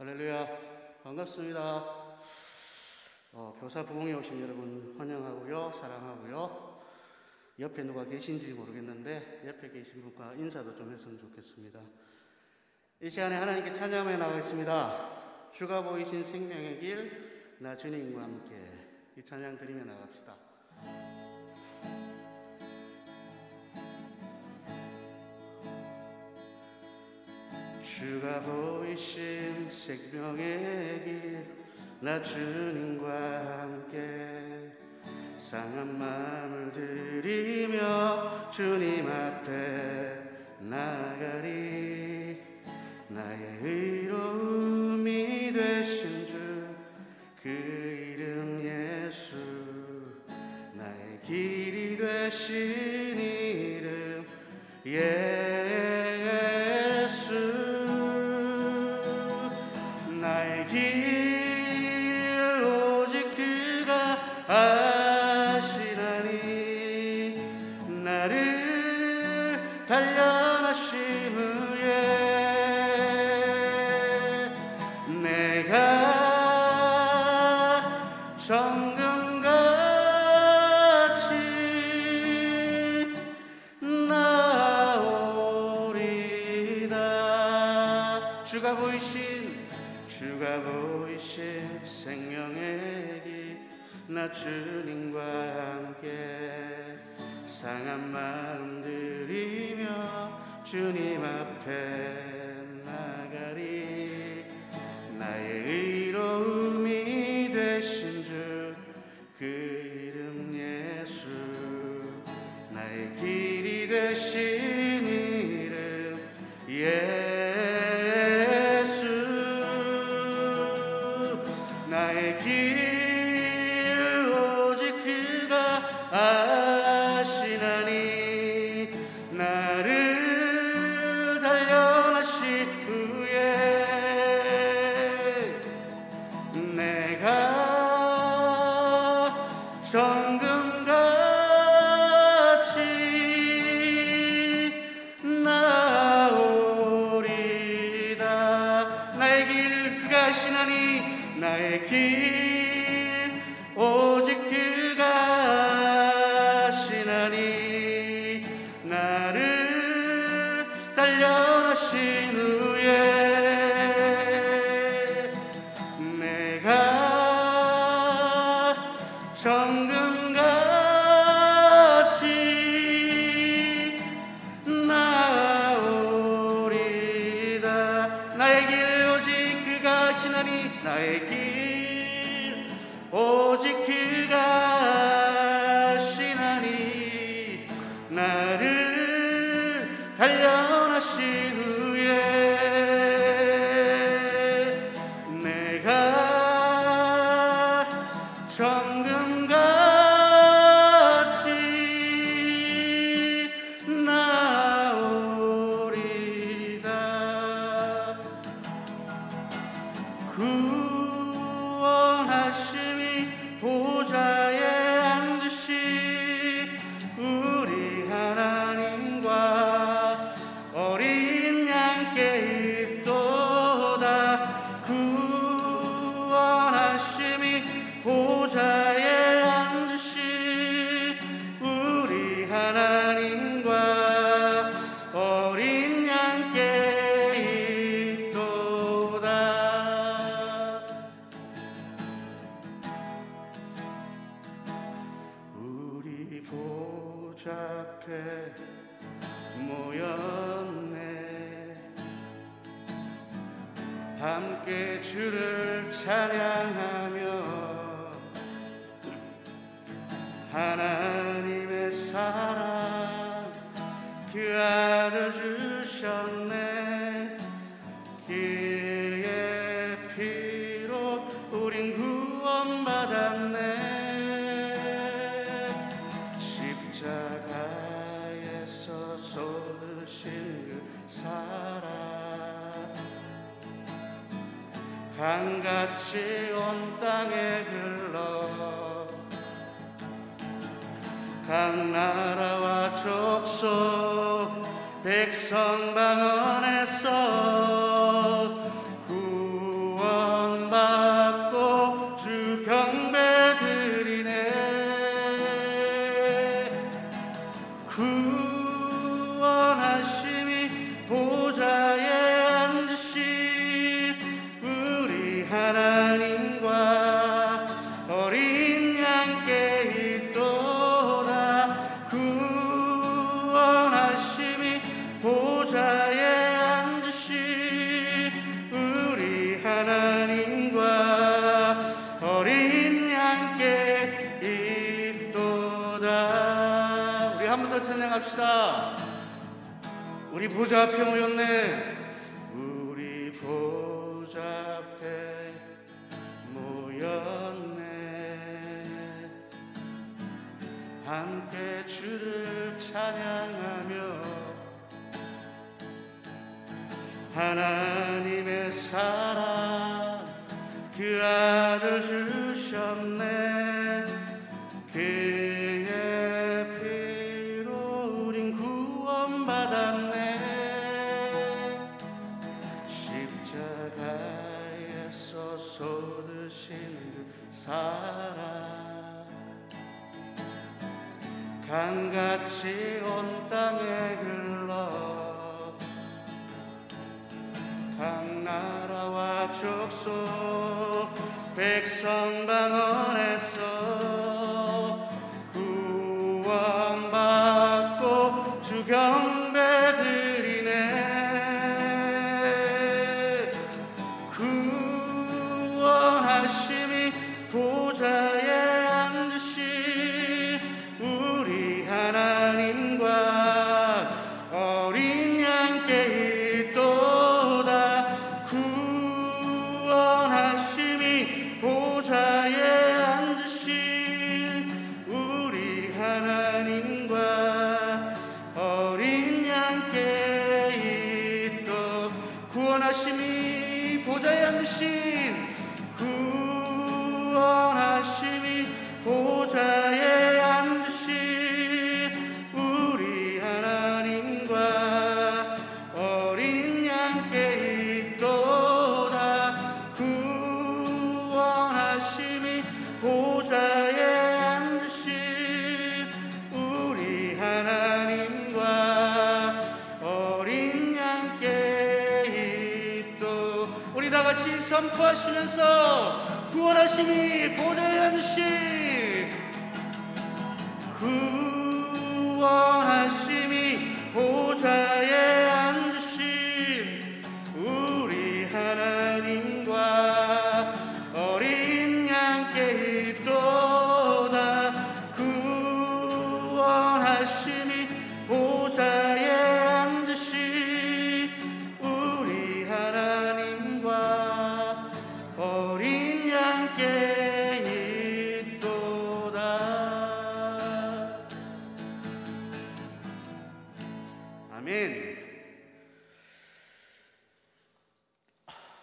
할렐루야, 반갑습니다. 교사 부흥에 오신 여러분 환영하고요, 사랑하고요. 옆에 누가 계신지 모르겠는데 옆에 계신 분과 인사도 좀 했으면 좋겠습니다. 이 시간에 하나님께 찬양하며 나가겠습니다. 주가 보이신 생명의 길, 나 주님과 함께 이 찬양 드리며 나갑시다. 주가 보이신 생명의 길, 나 주님과 함께 상한 마음을 드리며 주님 앞에 나가리. 나의 의로움이 되신 주, 그 이름 예수. 나의 길이 되신 이름 예수. 나의 길 오직 그가 아시나니. 나를 단련하심 후에 내가 정금같이 나오리다. 주가 보이신 생명의 길, 나 주님과 함께 상한 마음 드리며 주님 앞에 나가리. 나의 의로움이 되신 주, 그 이름 예수. 나의 길이 되신 이름 예수. 나의 길 오직 그가 아시나니. 나를 단련하신 후에 내가 정금같이 나오리다. 나의 길 그가 아시나니. 나의 길 오직 그가 아시나니. 나를 단련하신 후에 내가 정금같이 나오리다. 나의 길 오직 그가 아시나니. 나의 길 오직 그가 아시나니. 나를 단련하신 후에 내가 정금같이 나오리다. 구원하심이 보좌에 앉으시 우리 하나님과 어린 양께 있도다. 구원하심이 보좌에 앉으시 우리 하나님과 어린 양께 있도다. 우리 보좌 앞에 모였네. 함께 주를 찬양하며 하나님의 사랑 그 아들 주셨네. 그의 피로 우린 구원받았네. 십자가에서 쏟으신 그 사랑 강같이 온 땅에 흘러 각 나라와 족속 백성 방언에서 구원 찬양합시다. 우리 보좌 앞에 모였네. 우리 보좌 앞에 모였네. 함께 주를 찬양하며 하나님의 사랑 그 아들 주셨네. 그의 피로 우린 구원받았네. 십자가에서 쏟으신 그 사랑 강같이 온 땅에 흘러 각 나라와 족속 백성 방언에서 구원받고 주 경배드리네. 구원하심이 보좌에 앉으신 우리 하나님과 어린 양께 있도다. 구원하심이 보좌에 앉으신 우리 하나님과 어린 양께 있도. 구원하심이 보좌에 앉으신 구원하심이 보좌에 앉으신 우리 하나님과 어린 양께 있도다. 구원하심이 보좌에 앉으신 우리 하나님과 어린 양께 있도. 우리 다 같이 선포하시면서 구원하심이 보좌에 앉으신 구원하심이 보좌에 앉으신 우리 하나님과 어린 양께 있도다. 구원하심이 보좌에 앉으신 우리 하나님과 어린 양께 있도다. 아멘.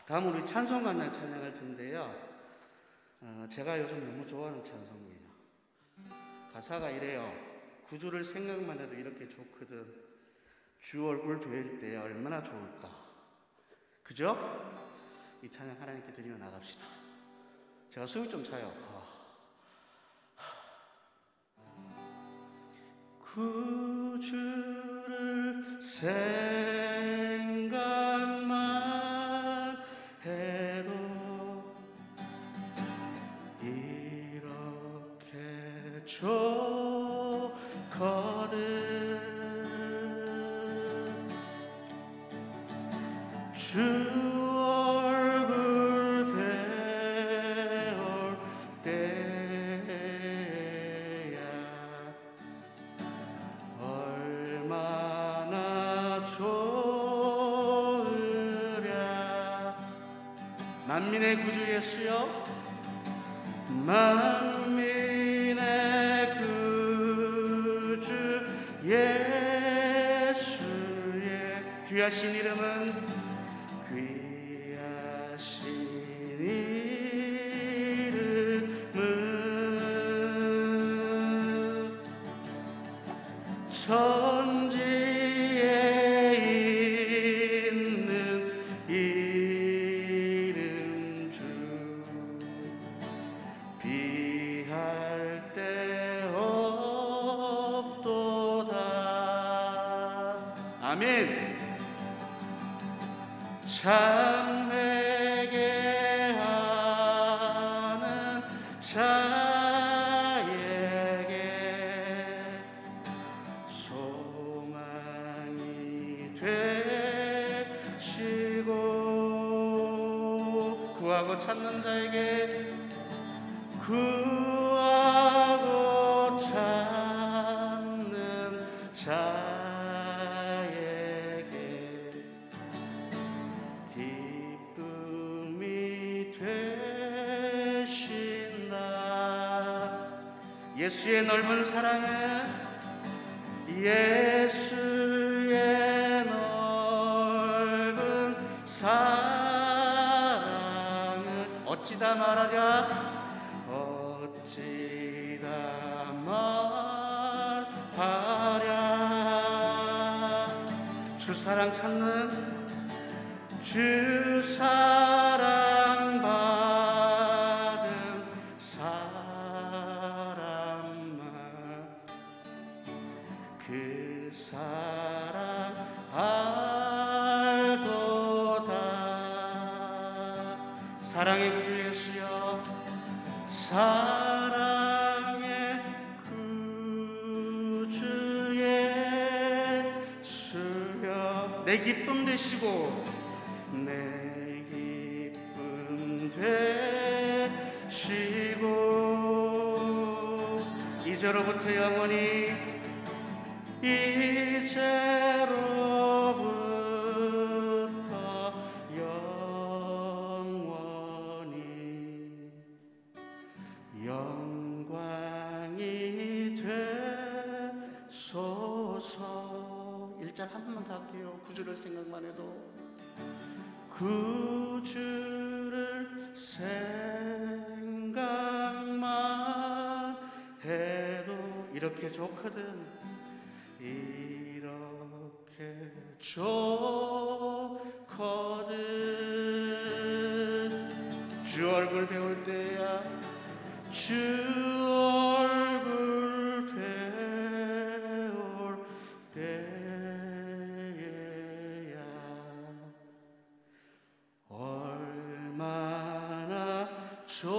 다음 우리 찬송가를 찬양할 텐데요. 제가 요즘 너무 좋아하는 찬송이에요. 가사가 이래요. 구주를 생각만 해도 이렇게 좋거든. 주 얼굴 뵐 때 얼마나 좋을까. 그죠? 이 찬양 하나님께 드리며 나갑시다. 제가 숨이 좀 차요. 구주를 생각만 해도 이렇게 좋거든. 주 얼굴 배울 때야 얼마나 좋으랴. 만민의 구주 예수여, 만민의 구주 예수의 귀하신 이름은 천지에 있는 이름 주. 비할 데 없도다. 아멘. 참 회개하는 자에게 소망이 되시고, 구하고 찾는 자에게, 구하고 찾는 자 예수의 넓은 사랑에, 예수의 넓은 사랑은 어찌다 말하랴, 어찌다 말하랴. 주 사랑 찾는, 주 사랑 받은 사람만 그 사랑 알도다. 사랑의 구주 예수여, 사랑의 구주 예수여, 내 기쁨 되시고 내 기쁨 되시고, 이제로부터 영원히, 이제로부터 영원히 영광이 되소서. 1절 한 번만 더 할게요. 구주를 생각만 해도, 구주를 생각만 해도 이렇게 좋거든, 이렇게 좋거든. 주 얼굴 배울 때야, 주 얼굴 배울 때야 얼마나 좋으랴.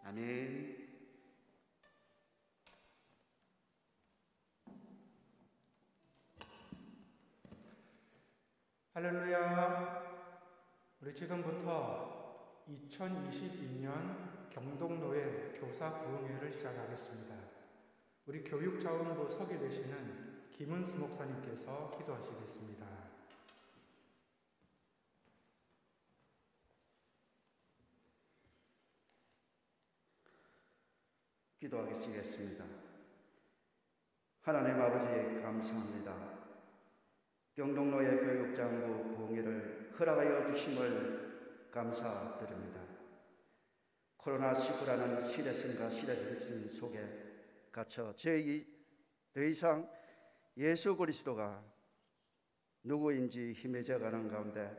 아멘. 할렐루야. 우리 지금부터 2022년 경동노예 교사 부흥회를 시작하겠습니다. 우리 교육자원부 서기 되시는 김은수 목사님께서 기도하시겠습니다. 기도하겠습니다. 하나님 아버지 감사합니다. 경동노예 교육장부 부흥회를 허락하여 주심을 감사드립니다. 코로나19라는 시대성과 시대정신 속에 갇혀 저희 더 이상 예수 그리스도가 누구인지 희미해져 가는 가운데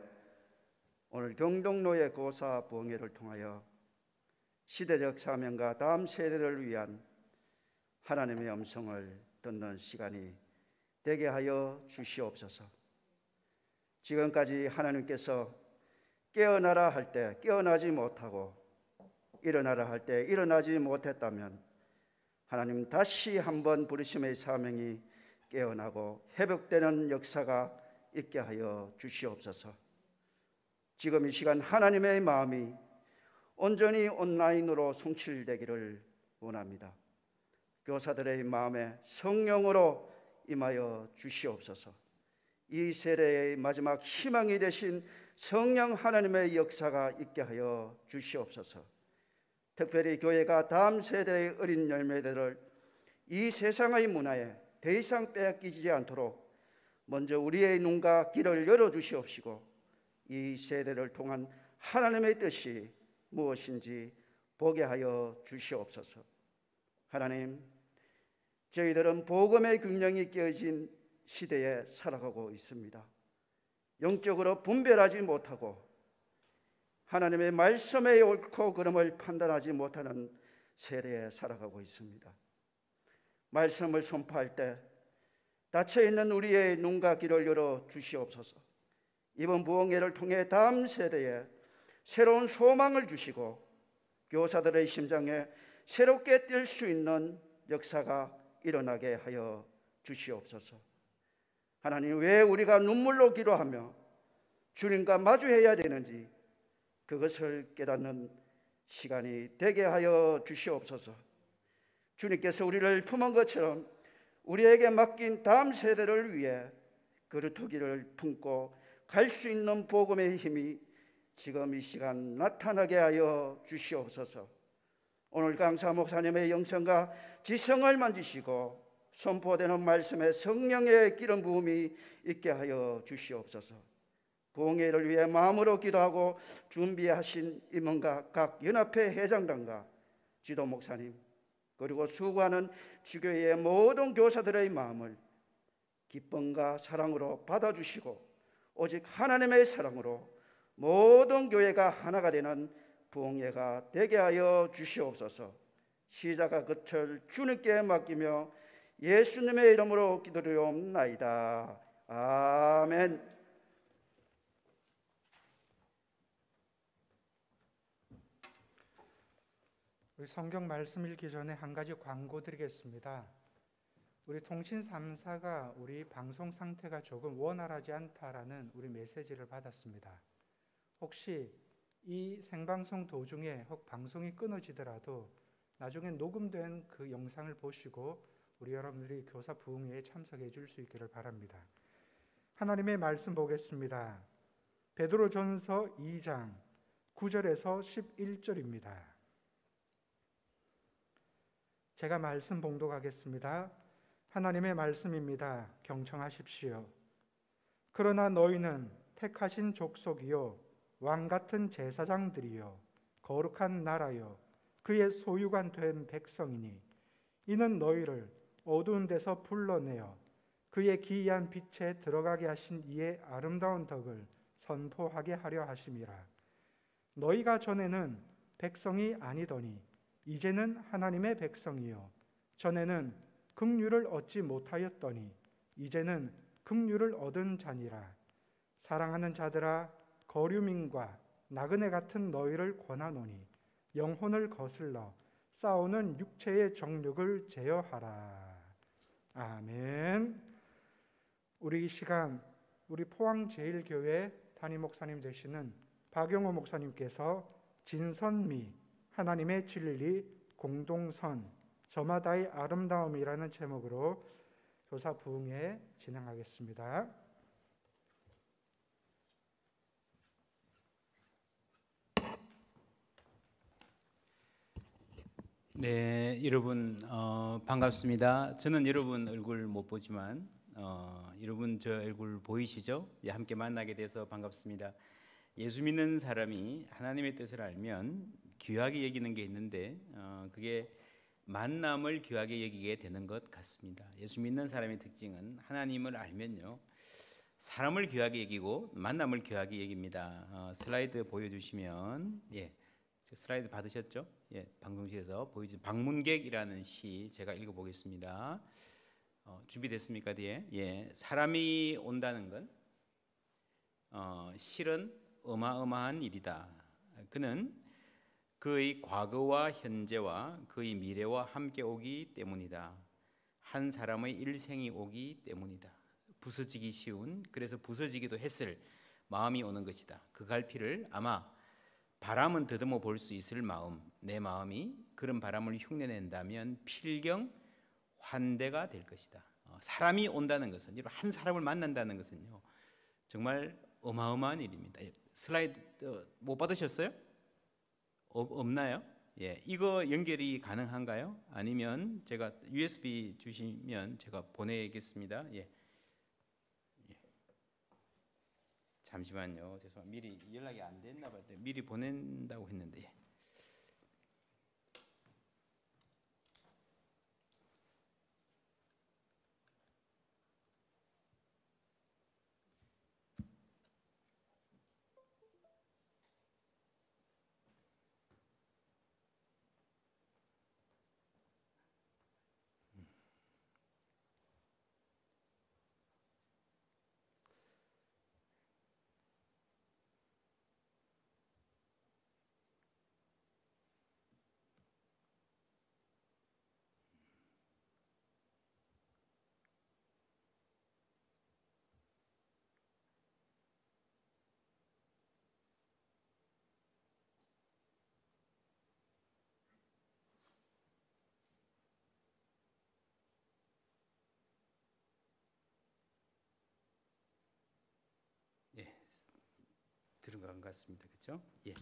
오늘 경동노예 교사 부흥회를 통하여 시대적 사명과 다음 세대를 위한 하나님의 음성을 듣는 시간이 되게 하여 주시옵소서. 지금까지 하나님께서 깨어나라 할 때 깨어나지 못하고 일어나라 할 때 일어나지 못했다면 하나님 다시 한번 부르심의 사명이 깨어나고 회복되는 역사가 있게 하여 주시옵소서. 지금 이 시간 하나님의 마음이 온전히 온라인으로 성취되기를 원합니다. 교사들의 마음에 성령으로 임하여 주시옵소서. 이 세대의 마지막 희망이 되신 성령 하나님의 역사가 있게 하여 주시옵소서. 특별히 교회가 다음 세대의 어린 열매들을 이 세상의 문화에 더 이상 빼앗기지 않도록 먼저 우리의 눈과 귀를 열어주시옵시고 이 세대를 통한 하나님의 뜻이 무엇인지 보게 하여 주시옵소서. 하나님, 저희들은 복음의 균형이 깨어진 시대에 살아가고 있습니다. 영적으로 분별하지 못하고 하나님의 말씀의 옳고 그름을 판단하지 못하는 세대에 살아가고 있습니다. 말씀을 선포할 때 닫혀있는 우리의 눈과 귀를 열어 주시옵소서. 이번 부흥회를 통해 다음 세대에 새로운 소망을 주시고 교사들의 심장에 새롭게 뛸 수 있는 역사가 일어나게 하여 주시옵소서. 하나님, 왜 우리가 눈물로 기도하며 주님과 마주해야 되는지 그것을 깨닫는 시간이 되게 하여 주시옵소서. 주님께서 우리를 품은 것처럼 우리에게 맡긴 다음 세대를 위해 그루터기를 품고 갈 수 있는 복음의 힘이 지금 이 시간 나타나게 하여 주시옵소서. 오늘 강사 목사님의 영성과 지성을 만지시고 선포되는 말씀에 성령의 기름 부음이 있게 하여 주시옵소서. 부흥회를 위해 마음으로 기도하고 준비하신 임원과 각 연합회 회장단과 지도 목사님 그리고 수고하는 주교회의 모든 교사들의 마음을 기쁨과 사랑으로 받아주시고 오직 하나님의 사랑으로 모든 교회가 하나가 되는 부흥회가 되게 하여 주시옵소서. 시작과 끝을 주님께 맡기며 예수님의 이름으로 기도드리옵나이다. 아멘. 우리 성경 말씀 읽기 전에 한 가지 광고 드리겠습니다. 우리 통신 3사가 우리 방송 상태가 조금 원활하지 않다라는 우리 메시지를 받았습니다. 혹시 이 생방송 도중에 혹 방송이 끊어지더라도 나중에 녹음된 그 영상을 보시고 우리 여러분들이 교사 부흥회에 참석해 줄 수 있기를 바랍니다. 하나님의 말씀 보겠습니다. 베드로전서 2장 9절에서 11절입니다. 제가 말씀 봉독하겠습니다. 하나님의 말씀입니다. 경청하십시오. 그러나 너희는 택하신 족속이요 왕 같은 제사장들이요 거룩한 나라요 그의 소유관 된 백성이니 이는 너희를 어두운 데서 불러내어 그의 기이한 빛에 들어가게 하신 이의 아름다운 덕을 선포하게 하려 하심이라. 너희가 전에는 백성이 아니더니 이제는 하나님의 백성이요 전에는 긍휼을 얻지 못하였더니 이제는 긍휼을 얻은 자니라. 사랑하는 자들아 거류민과 나그네 같은 너희를 권하노니 영혼을 거슬러 싸우는 육체의 정욕을 제어하라. 아멘. 우리 이 시간 우리 포항제일교회 담임 목사님 되시는 박영호 목사님께서 진선미 하나님의 진리 공동선 저마다의 아름다움이라는 제목으로 교사 부흥회 진행하겠습니다. 네, 여러분 반갑습니다. 저는 여러분 얼굴 못 보지만 여러분 저 얼굴 보이시죠? 예, 함께 만나게 돼서 반갑습니다. 예수 믿는 사람이 하나님의 뜻을 알면 귀하게 여기는 게 있는데 그게 만남을 귀하게 여기게 되는 것 같습니다. 예수 믿는 사람의 특징은 하나님을 알면요 사람을 귀하게 여기고 만남을 귀하게 여깁니다. 슬라이드 보여주시면 예, 저 슬라이드 받으셨죠? 예, 방송실에서 보여준 방문객이라는 시 제가 읽어보겠습니다. 준비됐습니까? 뒤에 예, 사람이 온다는 건 실은 어마어마한 일이다. 그는 그의 과거와 현재와 그의 미래와 함께 오기 때문이다. 한 사람의 일생이 오기 때문이다. 부서지기 쉬운, 그래서 부서지기도 했을 마음이 오는 것이다. 그 갈피를 아마 바람은 더듬어 볼 수 있을 마음, 내 마음이 그런 바람을 흉내낸다면 필경 환대가 될 것이다. 사람이 온다는 것은, 한 사람을 만난다는 것은요 정말 어마어마한 일입니다. 슬라이드 못 받으셨어요? 없나요? 예, 이거 연결이 가능한가요? 아니면 제가 USB 주시면 제가 보내겠습니다. 예. 잠시만요. 죄송합니다. 미리 연락이 안 됐나 봐요. 미리 보낸다고 했는데. 그런 것 같습니다. 그렇죠? 예.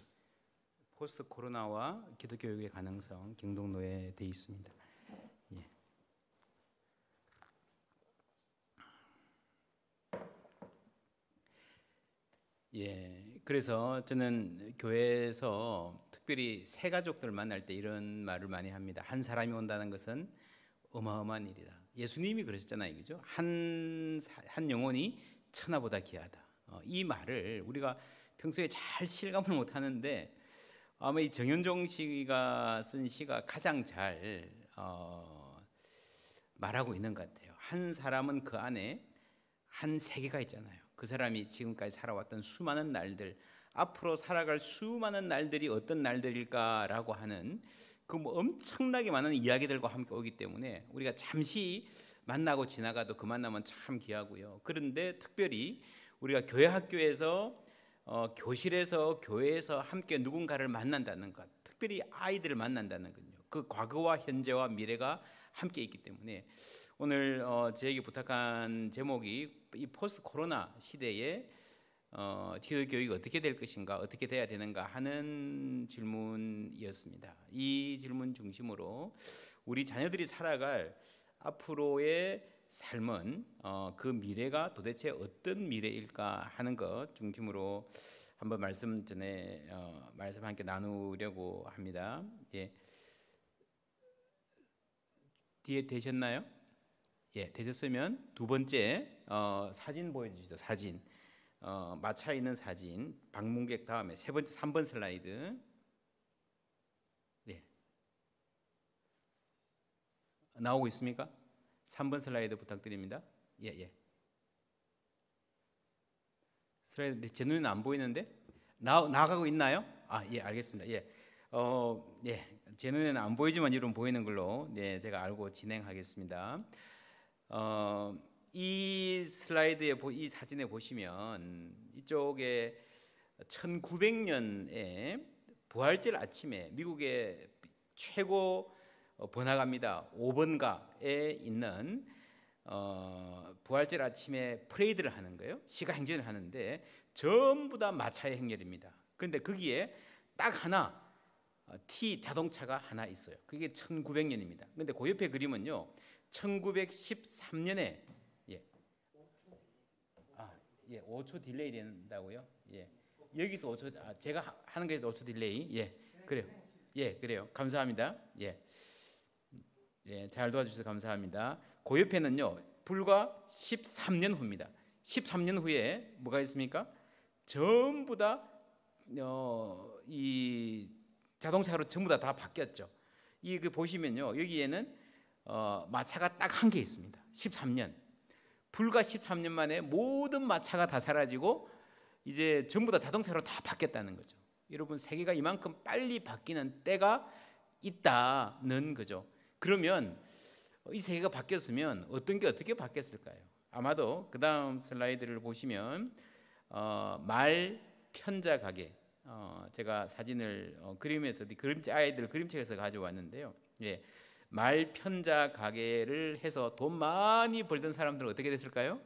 포스트 코로나와 기독 교육의 가능성 경동노예에 돼 있습니다. 예. 예. 그래서 저는 교회에서 특별히 새 가족들 만날 때 이런 말을 많이 합니다. 한 사람이 온다는 것은 어마어마한 일이다. 예수님이 그러셨잖아요, 그죠? 한 영혼이 천하보다 귀하다. 이 말을 우리가 평소에 잘 실감을 못 하는데 아마 이 정현종 씨가 쓴 시가 가장 잘 말하고 있는 것 같아요. 한 사람은 그 안에 한 세계가 있잖아요. 그 사람이 지금까지 살아왔던 수많은 날들, 앞으로 살아갈 수많은 날들이 어떤 날들일까라고 하는 그 뭐 엄청나게 많은 이야기들과 함께 오기 때문에 우리가 잠시 만나고 지나가도 그 만남은 참 귀하고요. 그런데 특별히 우리가 교회 학교에서 교실에서 교회에서 함께 누군가를 만난다는 것, 특별히 아이들을 만난다는 건요. 그 과거와 현재와 미래가 함께 있기 때문에 오늘 저에게 부탁한 제목이 이 포스트 코로나 시대에 기독 교육이 어떻게 될 것인가, 어떻게 돼야 되는가 하는 질문이었습니다. 이 질문 중심으로 우리 자녀들이 살아갈 앞으로의 삶은 그 미래가 도대체 어떤 미래일까 하는 것 중심으로 한번 말씀 함께 나누려고 합니다. 예. 뒤에 되셨나요? 예, 되셨으면 두 번째 사진 보여주시죠. 사진. 마차 있는 사진, 방문객 다음에 세 번째 3번 슬라이드. 네. 나오고 있습니까? 3번 슬라이드 부탁드립니다. 예. 슬라이드 제 눈에는 안 보이는데 나가고 있나요? 예, 알겠습니다. 예. 제 눈에는 안 보이지만 이런 보이는 걸로 제가 알고 진행하겠습니다. 이 슬라이드에 이 사진에 보시면 이쪽에 1900년에 부활절 아침에 미국의 최고 번화가입니다. 5번가에 있는 부활절 아침에 프레이드를 하는 거예요. 시가 행진을 하는데 전부 다 마차의 행렬입니다. 그런데 거기에 딱 하나 T 자동차가 하나 있어요. 그게 1900년입니다. 그런데 그 옆에 그림은요 1913년에 5초 딜레이 된다고요? 예. 여기서 5초 제가 하는 게 5초 딜레이. 예. 그래요. 예, 그래요. 감사합니다. 예. 예, 잘 도와주셔서 감사합니다. 그 옆에는요. 불과 13년 후입니다. 13년 후에 뭐가 있습니까? 전부 다 이 자동차로 전부 다 바뀌었죠. 그 보시면요. 여기에는 마차가 딱 한 개 있습니다. 13년. 불과 13년 만에 모든 마차가 다 사라지고 이제 전부 다 자동차로 다 바뀌었다는 거죠. 여러분 세계가 이만큼 빨리 바뀌는 때가 있다는 거죠. 그러면 이 세계가 바뀌었으면 어떤 게 어떻게 바뀌었을까요? 아마도 그 다음 슬라이드를 보시면 말 편자 가게 제가 사진을 그림에서 아이들 그림책에서 가져왔는데요. 예. 말 편자 가게를 해서 돈 많이 벌던 사람들은 어떻게 됐을까요?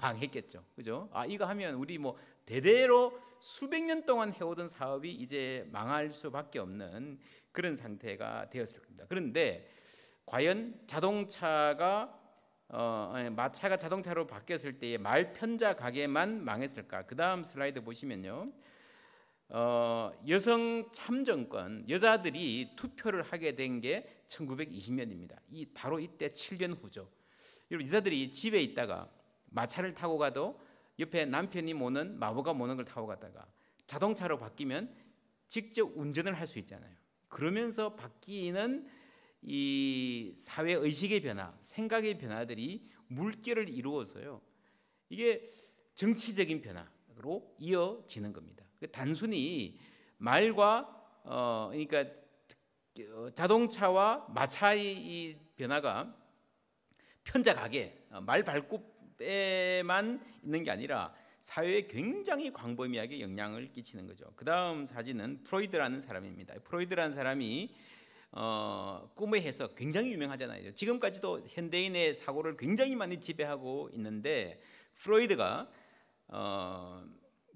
망했겠죠. 그죠? 이거 하면 우리 뭐 대대로 수백 년 동안 해오던 사업이 이제 망할 수밖에 없는 그런 상태가 되었을 겁니다. 그런데 과연 마차가 자동차로 바뀌었을 때의 말 편자 가게만 망했을까? 그 다음 슬라이드 보시면요. 여성 참정권, 여자들이 투표를 하게 된 게 1920년입니다. 바로 이때 7년 후죠. 여러분 여자들이 집에 있다가 마차를 타고 가도 옆에 남편이 모는 마부가 모는 걸 타고 가다가 자동차로 바뀌면 직접 운전을 할 수 있잖아요. 그러면서 바뀌는 이 사회 의식의 변화, 생각의 변화들이 물결을 이루어서요. 이게 정치적인 변화로 이어지는 겁니다. 단순히 말과 그러니까 자동차와 마차의 이 변화가 편자 가게 말 발굽에만 있는 게 아니라 사회에 굉장히 광범위하게 영향을 끼치는 거죠. 그 다음 사진은 프로이드라는 사람입니다. 프로이드라는 사람이 꿈의 해석 굉장히 유명하잖아요. 지금까지도 현대인의 사고를 굉장히 많이 지배하고 있는데 프로이드가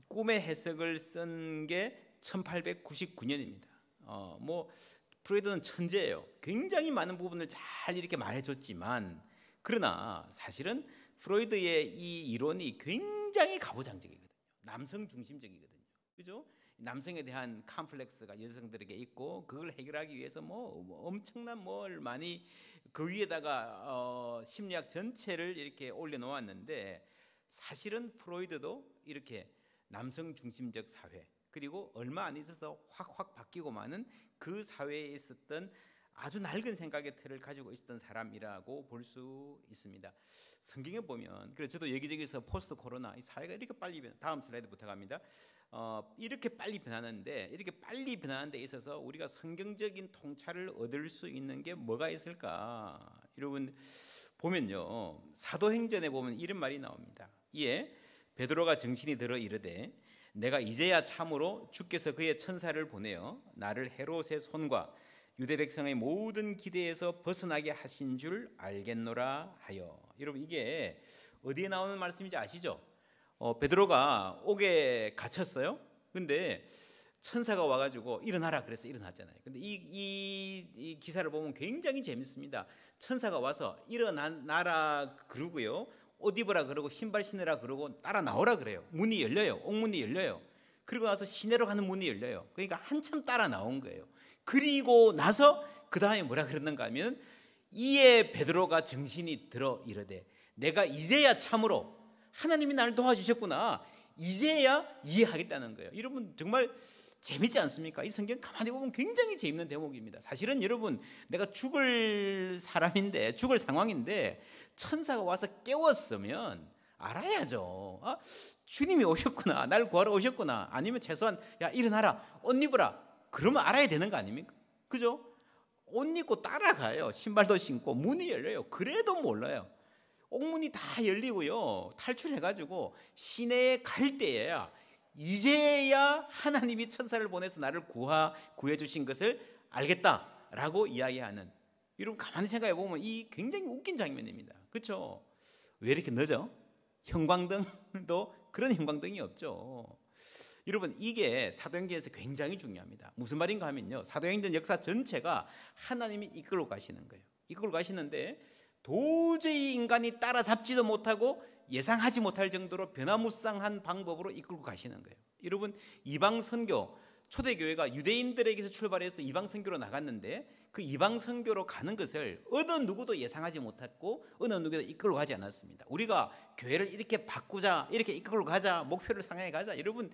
꿈의 해석을 쓴 게 1899년입니다. 뭐 프로이드는 천재예요. 굉장히 많은 부분을 잘 이렇게 말해줬지만, 그러나 사실은 프로이드의 이 이론이 굉장히 가부장적이거든요. 남성 중심적이거든요. 그죠? 남성에 대한 컴플렉스가 여성들에게 있고, 그걸 해결하기 위해서 뭐 엄청난 뭘 많이 그 위에다가 심리학 전체를 이렇게 올려놓았는데, 사실은 프로이드도 이렇게 남성 중심적 사회, 그리고 얼마 안 있어서 확 바뀌고 마는 그 사회에 있었던 아주 낡은 생각의 틀을 가지고 있었던 사람이라고 볼 수 있습니다. 성경에 보면, 그래서 저도 여기저기서 포스트 코로나 이 사회가 이렇게 빨리 다음 슬라이드 부탁합니다. 이렇게 빨리 변하는데, 이렇게 빨리 변하는 데 있어서 우리가 성경적인 통찰을 얻을 수 있는 게 뭐가 있을까? 여러분 보면요, 사도행전에 보면 이런 말이 나옵니다. 이에 베드로가 정신이 들어 이르되, 내가 이제야 참으로 주께서 그의 천사를 보내어 나를 헤롯의 손과 유대 백성의 모든 기대에서 벗어나게 하신 줄 알겠노라 하여. 여러분, 이게 어디에 나오는 말씀인지 아시죠? 베드로가 옥에 갇혔어요. 근데 천사가 와가지고 일어나라 그래서 일어났잖아요. 근데 이 기사를 보면 굉장히 재밌습니다. 천사가 와서 일어나라 그러고요, 옷 입으라 그러고 신발 신으라 그러고 따라 나오라 그래요. 문이 열려요. 옥문이 열려요. 그리고 나서 시내로 가는 문이 열려요. 그러니까 한참 따라 나온 거예요. 그리고 나서 그 다음에 뭐라 그랬는가 하면, 이에 베드로가 정신이 들어 이르되, 내가 이제야 참으로 하나님이 나를 도와주셨구나, 이제야 이해하겠다는 거예요. 여러분 정말 재밌지 않습니까? 이 성경 가만히 보면 굉장히 재밌는 대목입니다. 사실은 여러분, 내가 죽을 사람인데, 죽을 상황인데 천사가 와서 깨웠으면 알아야죠. 주님이 오셨구나, 날 구하러 오셨구나, 아니면 최소한 야 일어나라, 옷 입으라, 그러면 알아야 되는 거 아닙니까? 그죠? 옷 입고 따라가요. 신발도 신고 문이 열려요. 그래도 몰라요. 옥문이 다 열리고요, 탈출해가지고 시내에 갈 때에야 이제야 하나님이 천사를 보내서 나를 구해 주신 것을 알겠다라고 이야기하는, 여러분 가만히 생각해 보면 이 굉장히 웃긴 장면입니다. 그렇죠? 왜 이렇게 늦어? 형광등도 그런 형광등이 없죠. 여러분, 이게 사도행전에서 굉장히 중요합니다. 무슨 말인가 하면요, 사도행전 역사 전체가 하나님이 이끌고 가시는 거예요. 이끌고 가시는데 도저히 인간이 따라잡지도 못하고 예상하지 못할 정도로 변화무쌍한 방법으로 이끌고 가시는 거예요. 여러분, 이방 선교, 초대교회가 유대인들에게서 출발해서 이방 선교로 나갔는데, 그 이방 선교로 가는 것을 어느 누구도 예상하지 못했고 어느 누구도 이끌고 가지 않았습니다. 우리가 교회를 이렇게 바꾸자, 이렇게 이끌고 가자, 목표를 상향해 가자, 여러분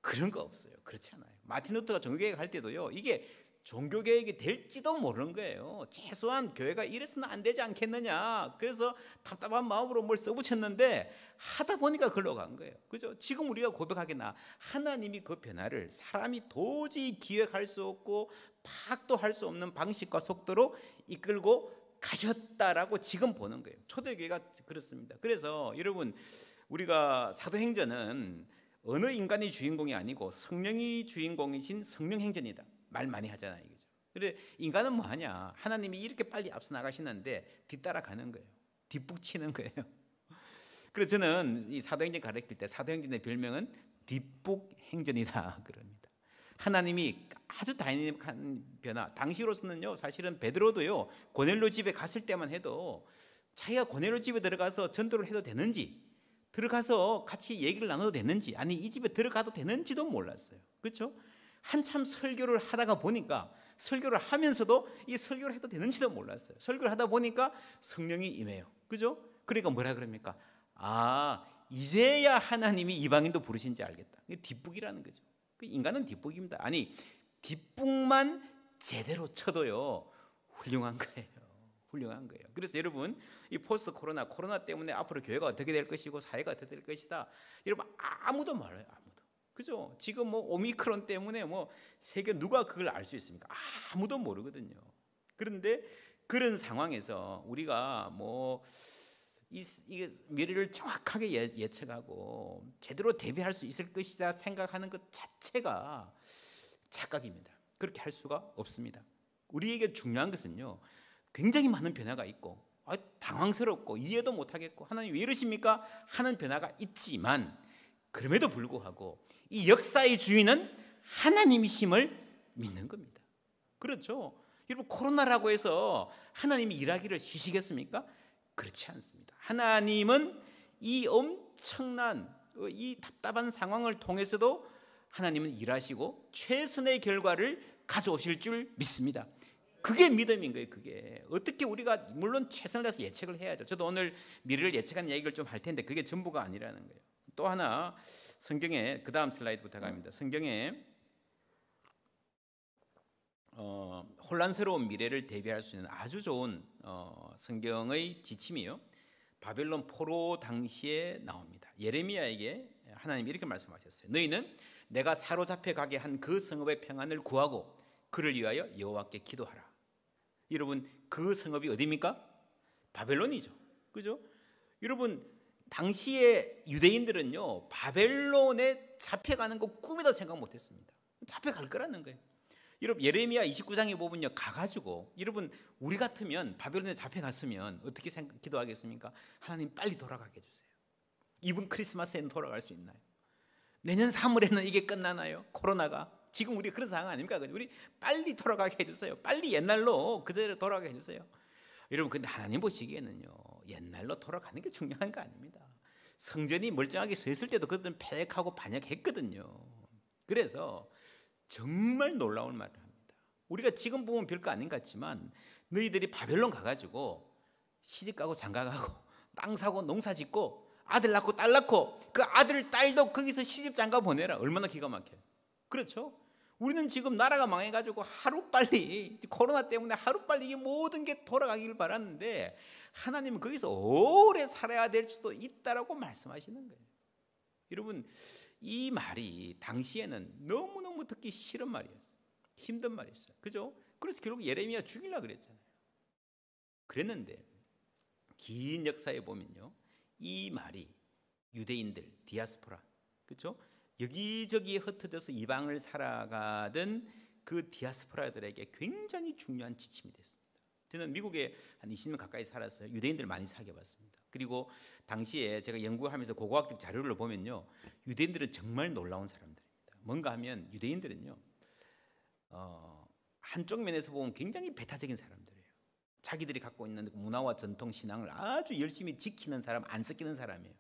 그런 거 없어요. 그렇지 않아요. 마틴 루터가 종교개혁 할 때도요, 이게 종교개혁이 될지도 모르는 거예요. 최소한 교회가 이래서는 안 되지 않겠느냐, 그래서 답답한 마음으로 뭘 써붙였는데 하다 보니까 글로 간 거예요. 그죠? 지금 우리가 고백하겠나, 하나님이 그 변화를 사람이 도저히 기획할 수 없고 파악도 할 수 없는 방식과 속도로 이끌고 가셨다라고 지금 보는 거예요. 초대교회가 그렇습니다. 그래서 여러분, 우리가 사도행전은 어느 인간이 주인공이 아니고 성령이 주인공이신 성령행전이다 말 많이 하잖아요. 그죠? 그래, 인간은 뭐 하냐, 하나님이 이렇게 빨리 앞서 나가시는데 뒤따라가는 거예요. 뒷북치는 거예요. 그래서 저는 이 사도행전 가르칠 때 사도행전의 별명은 뒷북행전이다 그럽니다. 하나님이 아주 다이내믹한 변화, 당시로서는요, 사실은 베드로도요, 고넬료 집에 갔을 때만 해도 자기가 고넬료 집에 들어가서 전도를 해도 되는지, 들어가서 같이 얘기를 나눠도 되는지, 아니 이 집에 들어가도 되는지도 몰랐어요. 그렇죠? 한참 설교를 하다가 보니까, 설교를 하면서도 이 설교를 해도 되는지도 몰랐어요. 설교를 하다 보니까 성령이 임해요. 그죠? 그러니까 뭐라 그럽니까? 이제야 하나님이 이방인도 부르신지 알겠다. 이게 뒷북이라는 거죠. 인간은 뒷북입니다. 아니, 뒷북만 제대로 쳐도요 훌륭한 거예요. 훌륭한 거예요. 그래서 여러분, 이 포스트 코로나 때문에 앞으로 교회가 어떻게 될 것이고 사회가 어떻게 될 것이다, 여러분 아무도 몰라요. 아무도. 그죠? 지금 뭐 오미크론 때문에 뭐 세계 누가 그걸 알 수 있습니까? 아무도 모르거든요. 그런데 그런 상황에서 우리가 뭐 이 미래를 정확하게 예측하고 제대로 대비할 수 있을 것이다 생각하는 것 자체가 착각입니다. 그렇게 할 수가 없습니다. 우리에게 중요한 것은요, 굉장히 많은 변화가 있고 당황스럽고 이해도 못하겠고 하나님 왜 이러십니까? 하는 변화가 있지만, 그럼에도 불구하고 이 역사의 주인은 하나님이심을 믿는 겁니다. 그렇죠? 여러분, 코로나라고 해서 하나님이 일하기를 쉬시겠습니까? 그렇지 않습니다. 하나님은 이 엄청난 이 답답한 상황을 통해서도 하나님은 일하시고 최선의 결과를 가져오실 줄 믿습니다. 그게 믿음인 거예요. 그게 어떻게 우리가 물론 최선을 다해서 예측을 해야죠. 저도 오늘 미래를 예측하는 얘기를 좀 할 텐데 그게 전부가 아니라는 거예요. 또 하나 성경에 그 다음 슬라이드부터 갑니다. 성경에 혼란스러운 미래를 대비할 수 있는 아주 좋은 성경의 지침이요, 바벨론 포로 당시에 나옵니다. 예레미야에게 하나님이 이렇게 말씀하셨어요. 너희는 내가 사로잡혀 가게 한 그 성읍의 평안을 구하고 그를 위하여 여호와께 기도하라. 여러분, 그 성읍이 어디입니까? 바벨론이죠. 그죠? 여러분, 당시에 유대인들은요 바벨론에 잡혀가는 거 꿈에도 생각 못했습니다. 잡혀갈 거라는 거예요. 여러분, 예레미야 29장에 보면요, 가가지고 여러분 우리 같으면 바벨론에 잡혀갔으면 어떻게 기도하겠습니까? 하나님 빨리 돌아가게 해주세요. 이번 크리스마스에는 돌아갈 수 있나요? 내년 3월에는 이게 끝나나요? 코로나가 지금 우리 그런 상황 아닙니까? 우리 빨리 돌아가게 해주세요. 빨리 옛날로 그대로 돌아가게 해주세요. 여러분, 근데 하나님 보시기에는요 옛날로 돌아가는 게 중요한 거 아닙니다. 성전이 멀쩡하게 서 있을 때도 그들은 패역하고 반역했거든요. 그래서 정말 놀라운 말을 합니다. 우리가 지금 보면 별거 아닌 것 같지만 너희들이 바벨론 가가지고 시집가고 장가가고 땅 사고 농사 짓고 아들 낳고 딸 낳고 그 아들 딸도 거기서 시집 장가 보내라. 얼마나 기가 막혀요. 그렇죠? 우리는 지금 나라가 망해가지고 하루빨리 코로나 때문에 하루빨리 이 모든 게 돌아가기를 바랐는데 하나님은 거기서 오래 살아야 될 수도 있다라고 말씀하시는 거예요. 여러분, 이 말이 당시에는 너무너무 듣기 싫은 말이었어요. 힘든 말이었어요. 그죠? 그래서 결국 예레미야 죽이려고 그랬잖아요. 그랬는데 긴 역사에 보면요, 이 말이 유대인들, 디아스포라, 그렇죠? 여기저기 흩어져서 이방을 살아가던 그 디아스포라들에게 굉장히 중요한 지침이 됐습니다. 저는 미국에 한 20년 가까이 살았어요. 유대인들 많이 사귀어봤습니다. 그리고 당시에 제가 연구하면서 고고학적 자료를 보면요, 유대인들은 정말 놀라운 사람들입니다. 뭔가 하면 유대인들은요 한쪽 면에서 보면 굉장히 배타적인 사람들이에요. 자기들이 갖고 있는 문화와 전통 신앙을 아주 열심히 지키는 사람, 안 섞이는 사람이에요.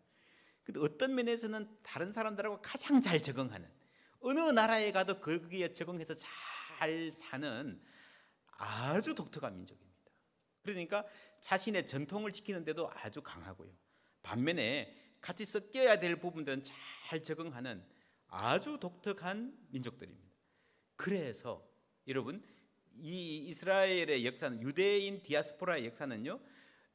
근데 어떤 면에서는 다른 사람들하고 가장 잘 적응하는, 어느 나라에 가도 거기에 적응해서 잘 사는 아주 독특한 민족입니다. 그러니까 자신의 전통을 지키는데도 아주 강하고요, 반면에 같이 섞여야 될 부분들은 잘 적응하는 아주 독특한 민족들입니다. 그래서 여러분, 이 이스라엘의 역사는, 유대인 디아스포라의 역사는요,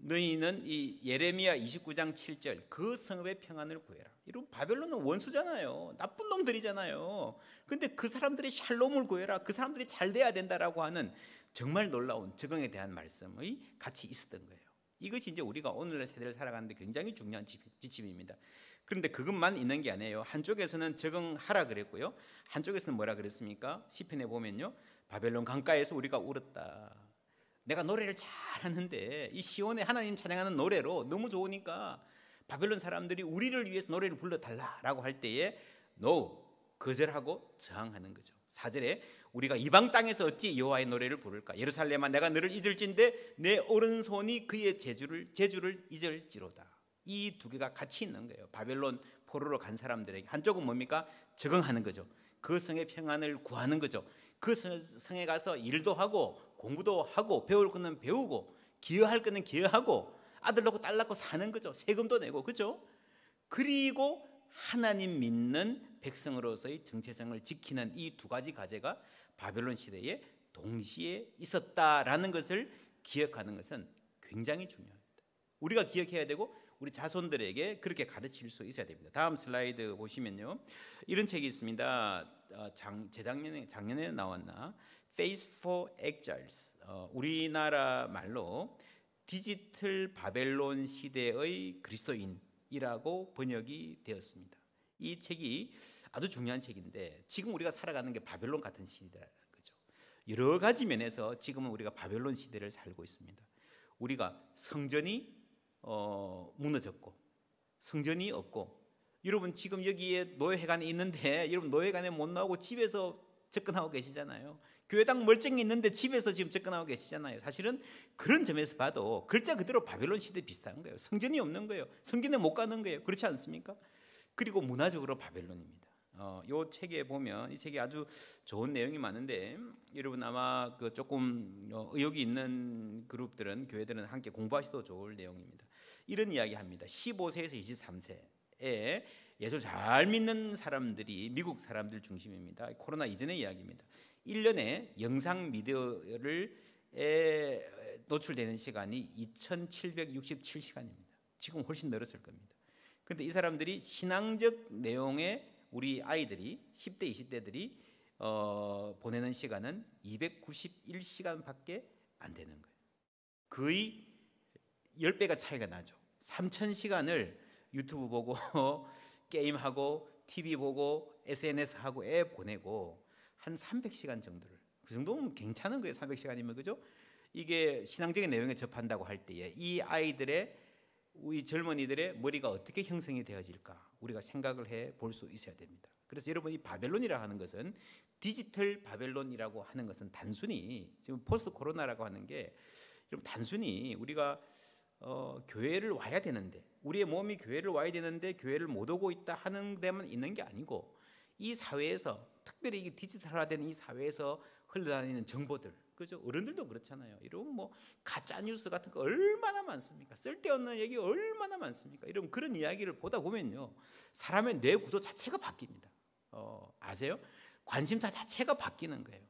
너희는 이 예레미야 29장 7절 그 성읍의 평안을 구해라. 여러분, 바벨론은 원수잖아요. 나쁜 놈들이잖아요. 근데 그 사람들이 샬롬을 구해라. 그 사람들이 잘 돼야 된다라고 하는 정말 놀라운 적응에 대한 말씀이 같이 있었던 거예요. 이것이 이제 우리가 오늘날 세대를 살아가는데 굉장히 중요한 지침입니다. 그런데 그것만 있는 게 아니에요. 한쪽에서는 적응하라 그랬고요, 한쪽에서는 뭐라 그랬습니까? 시편에 보면요, 바벨론 강가에서 우리가 울었다. 내가 노래를 잘하는데 이 시온에 하나님 찬양하는 노래로 너무 좋으니까 바벨론 사람들이 우리를 위해서 노래를 불러달라라고 할 때에 NO, 거절하고 저항하는 거죠. 4절에 우리가 이방 땅에서 어찌 여호와의 노래를 부를까? 예루살렘아, 내가 너를 잊을진데 내 오른손이 그의 제주를 잊을지로다. 이 두 개가 같이 있는 거예요. 바벨론 포로로 간 사람들에게 한쪽은 뭡니까? 적응하는 거죠. 그 성의 평안을 구하는 거죠. 그 성에 가서 일도 하고 공부도 하고 배울 거는 배우고 기여할 거는 기여하고 아들 낳고 딸 낳고 사는 거죠. 세금도 내고, 그죠? 그리고 하나님 믿는 백성으로서의 정체성을 지키는 이 두 가지 과제가 바벨론 시대에 동시에 있었다라는 것을 기억하는 것은 굉장히 중요합니다. 우리가 기억해야 되고 우리 자손들에게 그렇게 가르칠 수 있어야 됩니다. 다음 슬라이드 보시면요, 이런 책이 있습니다. 작년에 나왔나? Face for Exiles, 우리나라 말로 디지털 바벨론 시대의 그리스도인이라고 번역이 되었습니다. 이 책이 아주 중요한 책인데 지금 우리가 살아가는 게 바벨론 같은 시대라는 거죠. 여러 가지 면에서 지금은 우리가 바벨론 시대를 살고 있습니다. 우리가 성전이 무너졌고 성전이 없고 여러분 지금 여기에 노예회관에 있는데 여러분 노예회관에 못 나오고 집에서 접근하고 계시잖아요. 교회당 멀쩡히 있는데 집에서 지금 접근하고 계시잖아요. 사실은 그런 점에서 봐도 글자 그대로 바벨론 시대 비슷한 거예요. 성전이 없는 거예요. 성전에 못 가는 거예요. 그렇지 않습니까? 그리고 문화적으로 바벨론입니다. 이 책에 보면 이 책에 아주 좋은 내용이 많은데 여러분 아마 그 조금 의욕이 있는 그룹들은 교회들은 함께 공부하셔도 좋을 내용입니다. 이런 이야기합니다. 15세에서 23세에 예수 잘 믿는 사람들이 미국 사람들 중심입니다. 코로나 이전의 이야기입니다. 1년에 영상 미디어를 노출되는 시간이 2767시간입니다. 지금 훨씬 늘었을 겁니다. 그런데 이 사람들이 신앙적 내용에 우리 아이들이 10대 20대들이 보내는 시간은 291시간밖에 안 되는 거예요. 거의 10배가 차이가 나죠. 3000시간을 유튜브 보고 게임하고 TV 보고 SNS하고 앱 보내고 한 300시간 정도를, 그 정도면 괜찮은 거예요. 300시간이면. 그죠? 이게 신앙적인 내용에 접한다고 할 때에 이 아이들의, 우리 젊은이들의 머리가 어떻게 형성이 되어질까 우리가 생각을 해 볼 수 있어야 됩니다. 그래서 여러분 이 바벨론이라고 하는 것은, 디지털 바벨론이라고 하는 것은 단순히 지금 포스트 코로나라고 하는 게 여러분 단순히 우리가 교회를 와야 되는데, 우리의 몸이 교회를 와야 되는데 교회를 못 오고 있다 하는 데만 있는 게 아니고, 이 사회에서 특별히 이 디지털화된 이 사회에서 흘러다니는 정보들, 그죠? 어른들도 그렇잖아요. 이런 뭐 가짜 뉴스 같은 거 얼마나 많습니까? 쓸데없는 얘기 얼마나 많습니까? 이런 그런 이야기를 보다 보면요, 사람의 뇌 구조 자체가 바뀝니다. 아세요? 관심사 자체가 바뀌는 거예요.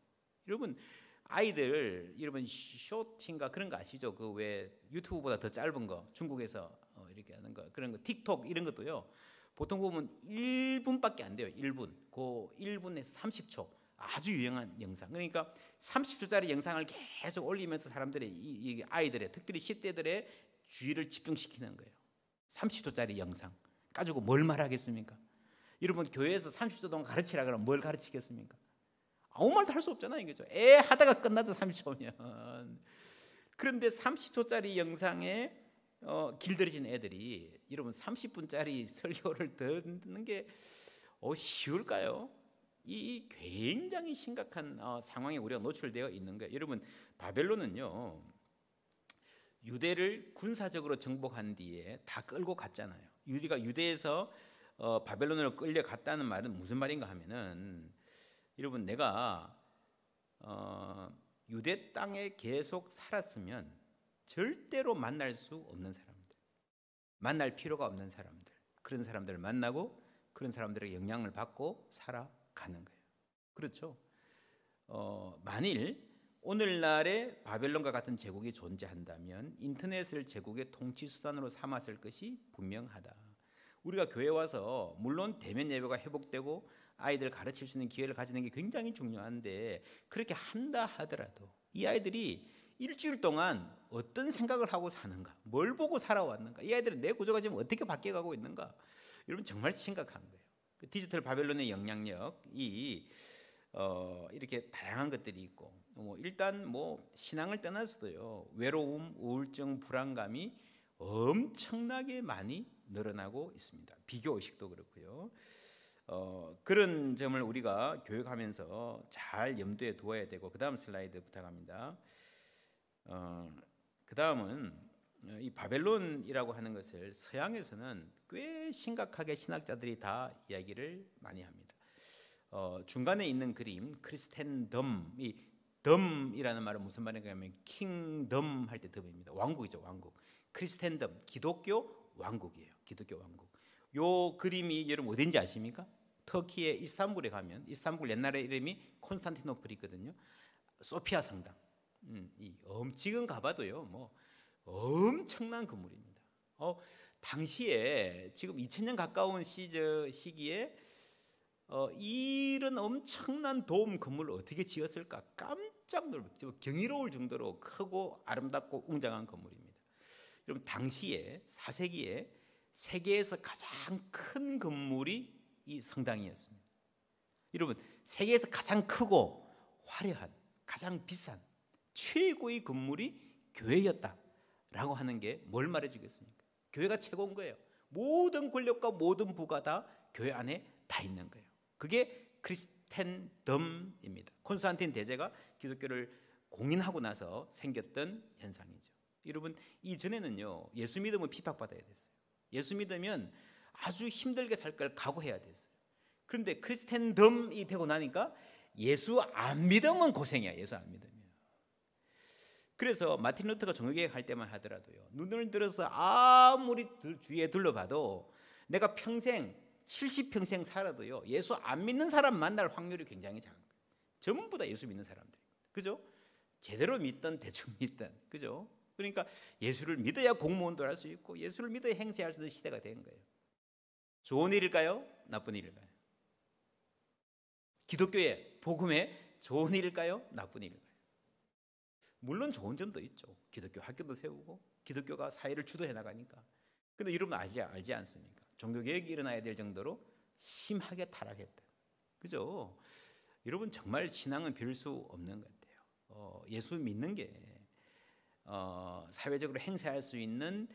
여러분 아이들, 여러분 쇼팅가 그런 거 아시죠? 그 왜 유튜브보다 더 짧은 거 중국에서 이렇게 하는 거, 그런 거 틱톡 이런 것도요, 보통 보면 1분밖에 안 돼요. 1분. 그 1분에서 30초 아주 유용한 영상. 그러니까 30초짜리 영상을 계속 올리면서 사람들의 이 아이들의, 특별히 10대들의 주의를 집중시키는 거예요. 30초짜리 영상 가지고 뭘 말하겠습니까? 여러분 교회에서 30초 동안 가르치라 그러면 뭘 가르치겠습니까? 아무 말도 할 수 없잖아요. 그죠? 애 하다가 끝나도 30초면. 그런데 30초짜리 영상에 길들여진 애들이 여러분 30분짜리 설교를 듣는 게 쉬울까요? 이 굉장히 심각한 상황에 우리가 노출되어 있는 거예요. 여러분 바벨론은요, 유대를 군사적으로 정복한 뒤에 다 끌고 갔잖아요. 우리가 유대에서 바벨론으로 끌려갔다는 말은 무슨 말인가 하면은, 여러분 내가 유대 땅에 계속 살았으면 절대로 만날 수 없는 사람들, 만날 필요가 없는 사람들, 그런 사람들을 만나고 그런 사람들에게 영향을 받고 살아가는 거예요. 그렇죠? 만일 오늘날의 바벨론과 같은 제국이 존재한다면 인터넷을 제국의 통치 수단으로 삼았을 것이 분명하다. 우리가 교회 와서 물론 대면 예배가 회복되고 아이들 가르칠 수 있는 기회를 가지는 게 굉장히 중요한데, 그렇게 한다 하더라도 이 아이들이 일주일 동안 어떤 생각을 하고 사는가, 뭘 보고 살아왔는가, 이 아이들은 내 구조가 지금 어떻게 바뀌어가고 있는가, 여러분 정말 심각한 거예요. 그 디지털 바벨론의 영향력이 이렇게 다양한 것들이 있고, 일단 신앙을 떠나서도요, 외로움, 우울증, 불안감이 엄청나게 많이 늘어나고 있습니다. 비교 의식도 그렇고요. 그런 점을 우리가 교육하면서 잘 염두에 두어야 되고, 그 다음 슬라이드 부탁합니다. 그 다음은 이 바벨론이라고 하는 것을 서양에서는 꽤 심각하게 신학자들이 다 이야기를 많이 합니다. 중간에 있는 그림 크리스텐덤, 이 덤이라는 말은 무슨 말인가 하면 킹덤 할 때 덤입니다. 왕국이죠, 왕국. 크리스텐덤, 기독교 왕국이에요. 기독교 왕국. 요 그림이 여러분 어딘지 아십니까? 터키의 이스탄불에 가면, 이스탄불 옛날에 이름이 콘스탄티노플이거든요. 소피아 성당. 지금 가봐도요, 엄청난 건물입니다. 당시에 지금 2000년 가까운 시기에 이런 엄청난 돔 건물을 어떻게 지었을까 깜짝 놀랐죠. 경이로울 정도로 크고 아름답고 웅장한 건물입니다. 여러분 당시에 4세기에 세계에서 가장 큰 건물이 이 성당이었습니다. 여러분 세계에서 가장 크고 화려한, 가장 비싼 최고의 건물이 교회였다라고 하는 게 뭘 말해주겠습니까? 교회가 최고인 거예요. 모든 권력과 모든 부가 다 교회 안에 다 있는 거예요. 그게 크리스텐덤입니다. 콘스탄틴 대제가 기독교를 공인하고 나서 생겼던 현상이죠. 여러분, 이전에는요, 예수 믿으면 핍박받아야 됐어요. 예수 믿으면 아주 힘들게 살 걸 각오해야 됐어요. 그런데 크리스텐덤이 되고 나니까 예수 안 믿으면 고생이야. 예수 안 믿으면. 그래서 마틴 루터가 종교개혁 할 때만 하더라도요, 눈을 들어서 아무리 주위에 둘러봐도 내가 평생 70평생 살아도요, 예수 안 믿는 사람 만날 확률이 굉장히 작은 거예요. 전부 다 예수 믿는 사람들, 그죠? 제대로 믿든 대충 믿든, 그죠? 그러니까 예수를 믿어야 공무원도 할 수 있고 예수를 믿어야 행세할 수 있는 시대가 된 거예요. 좋은 일일까요? 나쁜 일일까요? 기독교의 복음에 좋은 일일까요? 나쁜 일일까요? 물론 좋은 점도 있죠. 기독교 학교도 세우고 기독교가 사회를 주도해 나가니까. 근데 여러분 알지 않습니까? 종교개혁이 일어나야 될 정도로 심하게 타락했다. 그죠? 여러분, 정말 신앙은 별 수 없는 것 같아요. 예수 믿는 게 사회적으로 행사할 수 있는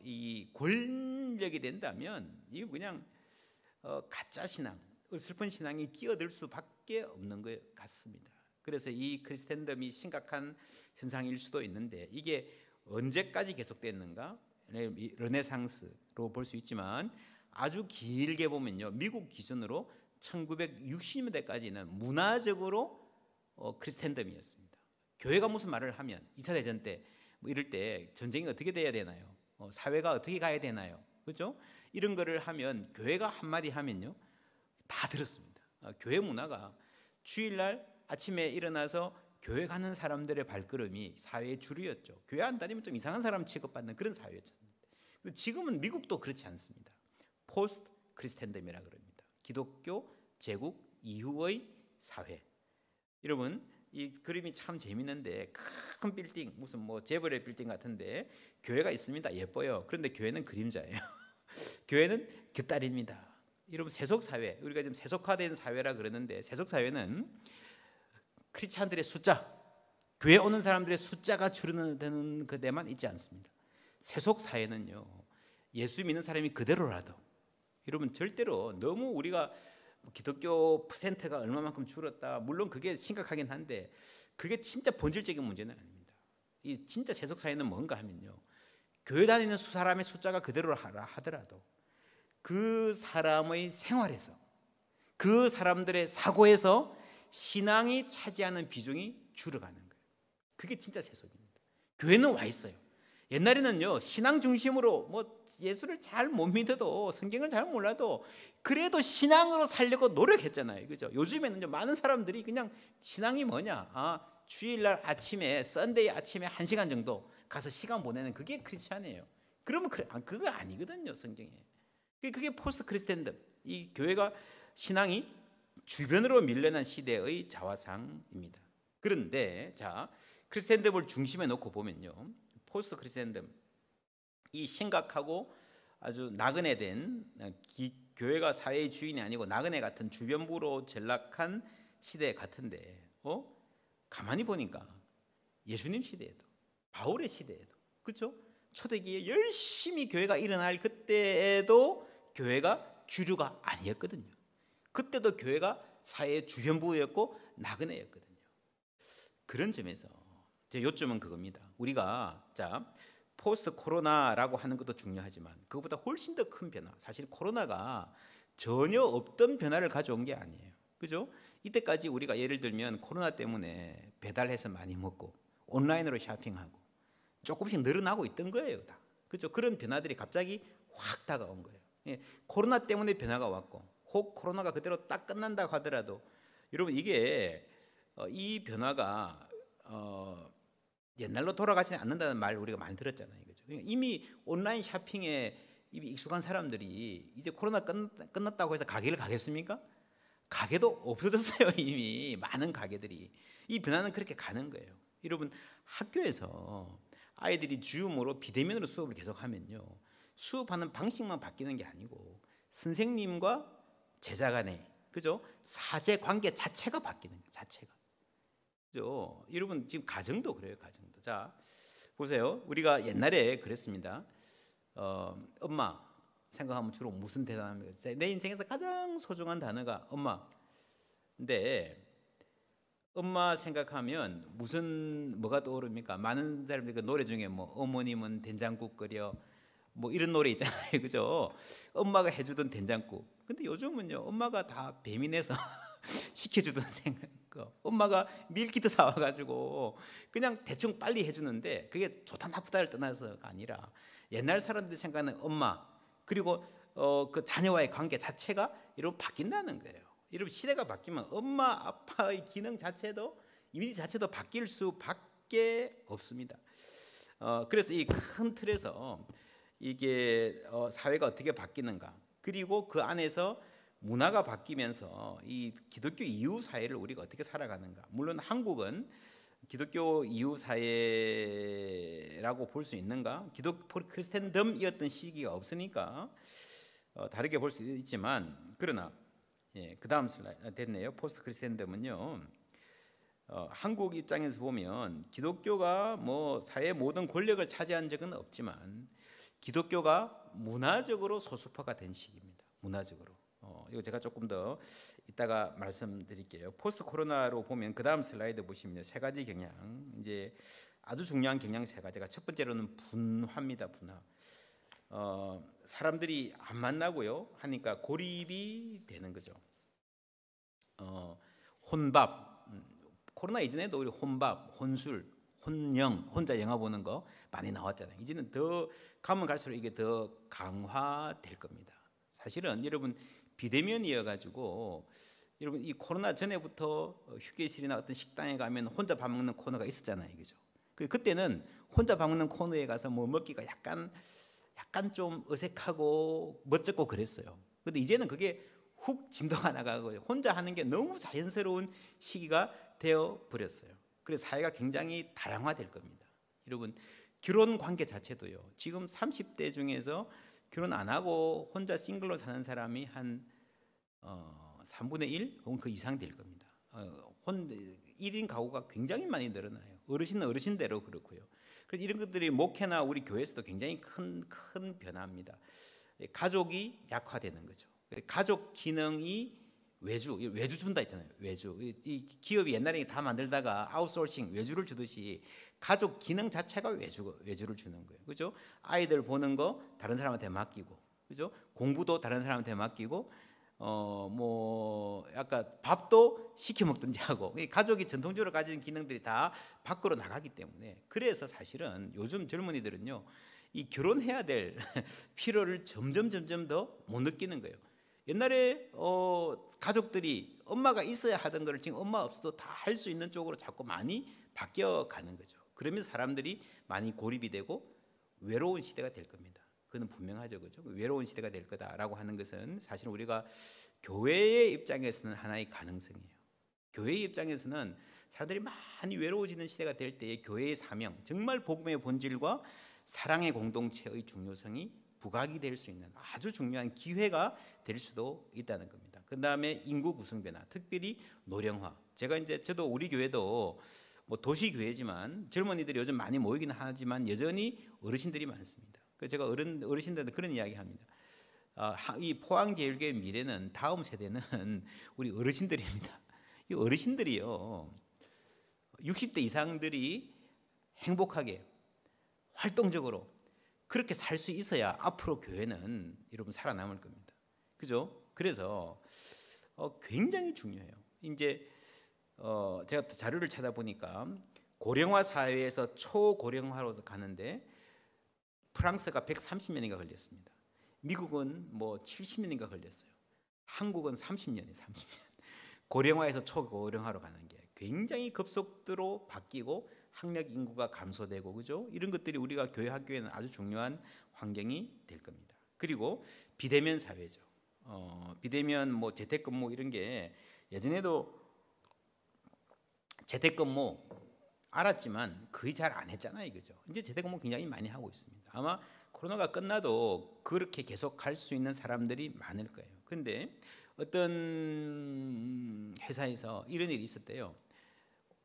이 권력이 된다면 이거 그냥 가짜 신앙, 슬픈 신앙이 끼어들 수밖에 없는 것 같습니다. 그래서 이 크리스텐덤이 심각한 현상일 수도 있는데 이게 언제까지 계속됐는가? 르네상스로 볼 수 있지만 아주 길게 보면요, 미국 기준으로 1960년대까지는 문화적으로 크리스텐덤이었습니다. 교회가 무슨 말을 하면 2차 대전 때 뭐 이럴 때 전쟁이 어떻게 돼야 되나요? 사회가 어떻게 가야 되나요? 그렇죠? 이런 거를 하면 교회가 한마디 하면요, 다 들었습니다. 교회 문화가 주일날 아침에 일어나서 교회 가는 사람들의 발걸음이 사회의 주류였죠. 교회 안 다니면 좀 이상한 사람 취급받는 그런 사회였습니다. 지금은 미국도 그렇지 않습니다. 포스트 크리스텐덤이라 그럽니다. 기독교 제국 이후의 사회. 여러분, 이 그림이 참 재밌는데 큰 빌딩, 무슨 뭐 재벌의 빌딩 같은데 교회가 있습니다. 예뻐요. 그런데 교회는 그림자예요. 교회는 곁다리입니다. 여러분, 세속 사회, 우리가 지금 세속화된 사회라 그러는데 세속 사회는 크리스찬들의 숫자, 교회 오는 사람들의 숫자가 줄어드는 그데만 있지 않습니다. 세속 사회는요, 예수 믿는 사람이 그대로라도, 여러분, 절대로 너무 우리가 기독교 퍼센트가 얼마만큼 줄었다, 물론 그게 심각하긴 한데 그게 진짜 본질적인 문제는 아닙니다. 이 진짜 세속 사회는 뭔가 하면요, 교회 다니는 사람의 숫자가 그대로 하더라도 그 사람의 생활에서, 그 사람들의 사고에서 신앙이 차지하는 비중이 줄어가는 거예요. 그게 진짜 세속입니다. 교회는 와 있어요. 옛날에는요, 신앙 중심으로 뭐 예수를 잘 못 믿어도, 성경을 잘 몰라도 그래도 신앙으로 살려고 노력했잖아요. 그죠? 요즘에는요, 많은 사람들이 그냥 신앙이 뭐냐? 주일날 아침에, 썬데이 아침에 1시간 정도 가서 시간 보내는 그게 크리스찬이에요. 그러면 그거 아니거든요, 성경에. 그게 포스트 크리스텐덤. 이 교회가 신앙이 주변으로 밀려난 시대의 자화상입니다. 그런데 자, 크리스텐덤을 중심에 놓고 보면요, 포스트 크리스텐덤, 이 심각하고 아주 나그네 된 교회가 사회의 주인이 아니고 나그네 같은 주변부로 전락한 시대 같은데 가만히 보니까 예수님 시대에도, 바울의 시대에도, 그렇죠? 초대기에 열심히 교회가 일어날 그때에도 교회가 주류가 아니었거든요. 그때도 교회가 사회의 주변부였고 나그네였거든요. 그런 점에서 제 요점은 그겁니다. 우리가 포스트 코로나라고 하는 것도 중요하지만 그것보다 훨씬 더 큰 변화, 사실 코로나가 전혀 없던 변화를 가져온 게 아니에요. 그죠? 이때까지 우리가 예를 들면 코로나 때문에 배달해서 많이 먹고 온라인으로 쇼핑하고 조금씩 늘어나고 있던 거예요, 다. 그죠? 그런 변화들이 갑자기 확 다가온 거예요. 예, 코로나 때문에 변화가 왔고, 혹 코로나가 그대로 딱 끝난다고 하더라도 여러분, 이게 이 변화가 옛날로 돌아가지 않는다는 말 우리가 많이 들었잖아요. 그죠? 이미 온라인 쇼핑에 이미 익숙한 사람들이 이제 코로나 끝났다고 해서 가게를 가겠습니까? 가게도 없어졌어요. 이미 많은 가게들이. 이 변화는 그렇게 가는 거예요. 여러분, 학교에서 아이들이 줌으로 비대면으로 수업을 계속하면요, 수업하는 방식만 바뀌는 게 아니고 선생님과 제자 간의, 그죠? 사제 관계 자체가 바뀌는 거예요. 자체가. 그죠? 여러분, 지금 가정도 그래요. 가정도. 자, 보세요. 우리가 옛날에 그랬습니다. 엄마, 생각하면 주로 무슨 대단합니까? 내 인생에서 가장 소중한 단어가 엄마. 근데 엄마 생각하면 뭐가 떠오릅니까? 많은 사람들이 그 노래 중에 뭐 어머님은 된장국 끓여 뭐 이런 노래 있잖아요, 그죠? 엄마가 해주던 된장국. 근데 요즘은요, 엄마가 다 배민해서 시켜주던 생각. 엄마가 밀키트 사와가지고 그냥 대충 빨리 해주는데 그게 좋다 나쁘다를 떠나서가 아니라 옛날 사람들이 생각하는 엄마 그리고 그 자녀와의 관계 자체가 이렇게 바뀐다는 거예요. 여러분 시대가 바뀌면 엄마 아빠의 기능 자체도 이미지 자체도 바뀔 수밖에 없습니다. 그래서 이 큰 틀에서 이게 사회가 어떻게 바뀌는가 그리고 그 안에서 문화가 바뀌면서 이 기독교 이후 사회를 우리가 어떻게 살아가는가. 물론 한국은 기독교 이후 사회라고 볼 수 있는가? 크리스텐덤이었던 시기가 없으니까 다르게 볼 수 있지만 그러나 그 다음 슬라이드 됐네요. 포스트 크리스텐덤은요. 한국 입장에서 보면 기독교가 뭐 사회 모든 권력을 차지한 적은 없지만 기독교가 문화적으로 소수파가 된 시기입니다. 문화적으로. 이거 제가 조금 더 이따가 말씀드릴게요. 포스트 코로나로 보면 그 다음 슬라이드 보시면 세 가지 경향, 이제 아주 중요한 경향 세 가지가 첫 번째로는 분화입니다. 분화. 사람들이 안 만나고요 하니까 고립이 되는 거죠. 혼밥. 코로나 이전에도 우리 혼밥, 혼술, 혼영, 혼자 영화 보는 거 많이 나왔잖아요. 이제는 더 가면 갈수록 이게 더 강화될 겁니다. 사실은 여러분 비대면이어가지고 여러분 이 코로나 전에부터 휴게실이나 어떤 식당에 가면 혼자 밥 먹는 코너가 있었잖아요, 그죠? 그때는 혼자 밥 먹는 코너에 가서 뭐 먹기가 약간 좀 어색하고 멋쩍고 그랬어요. 근데 이제는 그게 훅 진도가 나가고 혼자 하는 게 너무 자연스러운 시기가 되어 버렸어요. 그래서 사회가 굉장히 다양화될 겁니다. 여러분 결혼 관계 자체도요. 지금 30대 중에서 결혼 안 하고 혼자 싱글로 사는 사람이 한 3분의 1 혹은 그 이상 될 겁니다. 1인 가구가 굉장히 많이 늘어나요. 어르신은 어르신대로 그렇고요. 그래서 이런 것들이 목회나 우리 교회에서도 굉장히 큰 변화입니다. 가족이 약화되는 거죠. 가족 기능이 외주 준다 했잖아요. 외주. 이 기업이 옛날에 다 만들다가 아웃소싱 외주를 주듯이 가족 기능 자체가 외주를 주는 거예요. 그죠? 아이들 보는 거 다른 사람한테 맡기고, 그죠? 공부도 다른 사람한테 맡기고, 뭐 약간 밥도 시켜 먹든지 하고, 가족이 전통적으로 가진 기능들이 다 밖으로 나가기 때문에 그래서 사실은 요즘 젊은이들은요, 이 결혼해야 될 필요를 점점 더 못 느끼는 거예요. 옛날에 가족들이 엄마가 있어야 하던 거를 지금 엄마 없어도 다 할 수 있는 쪽으로 자꾸 많이 바뀌어 가는 거죠. 그러면서 사람들이 많이 고립이 되고 외로운 시대가 될 겁니다. 그건 분명하죠, 그죠? 외로운 시대가 될 거다라고 하는 것은 사실 우리가 교회의 입장에서는 하나의 가능성이에요. 교회의 입장에서는 사람들이 많이 외로워지는 시대가 될 때에 교회의 사명, 정말 복음의 본질과 사랑의 공동체의 중요성이 부각이 될 수 있는 아주 중요한 기회가 될 수도 있다는 겁니다. 그 다음에 인구 구성 변화, 특별히 노령화. 저도 우리 교회도 뭐 도시 교회지만 젊은이들이 요즘 많이 모이긴 하지만 여전히 어르신들이 많습니다. 그래서 제가 어르신들한테 그런 이야기합니다. 이 포항제일교회 미래는 다음 세대는 우리 어르신들입니다. 이 어르신들이요, 60대 이상들이 행복하게 활동적으로 그렇게 살 수 있어야 앞으로 교회는 여러분 살아남을 겁니다. 그죠? 그래서 굉장히 중요해요. 이제 제가 또 자료를 찾아보니까 고령화 사회에서 초고령화로 가는데 프랑스가 130년인가 걸렸습니다. 미국은 뭐 70년인가 걸렸어요. 한국은 30년이에요. 30년. 고령화에서 초고령화로 가는 게 굉장히 급속도로 바뀌고 학력 인구가 감소되고, 그죠? 이런 것들이 우리가 교회 학교에는 아주 중요한 환경이 될 겁니다. 그리고 비대면 사회죠. 비대면 뭐 재택근무 이런 게 예전에도 재택근무 알았지만 거의 잘 안 했잖아요, 그죠? 이제 재택근무 굉장히 많이 하고 있습니다. 아마 코로나가 끝나도 그렇게 계속 갈 수 있는 사람들이 많을 거예요. 근데 어떤 회사에서 이런 일이 있었대요.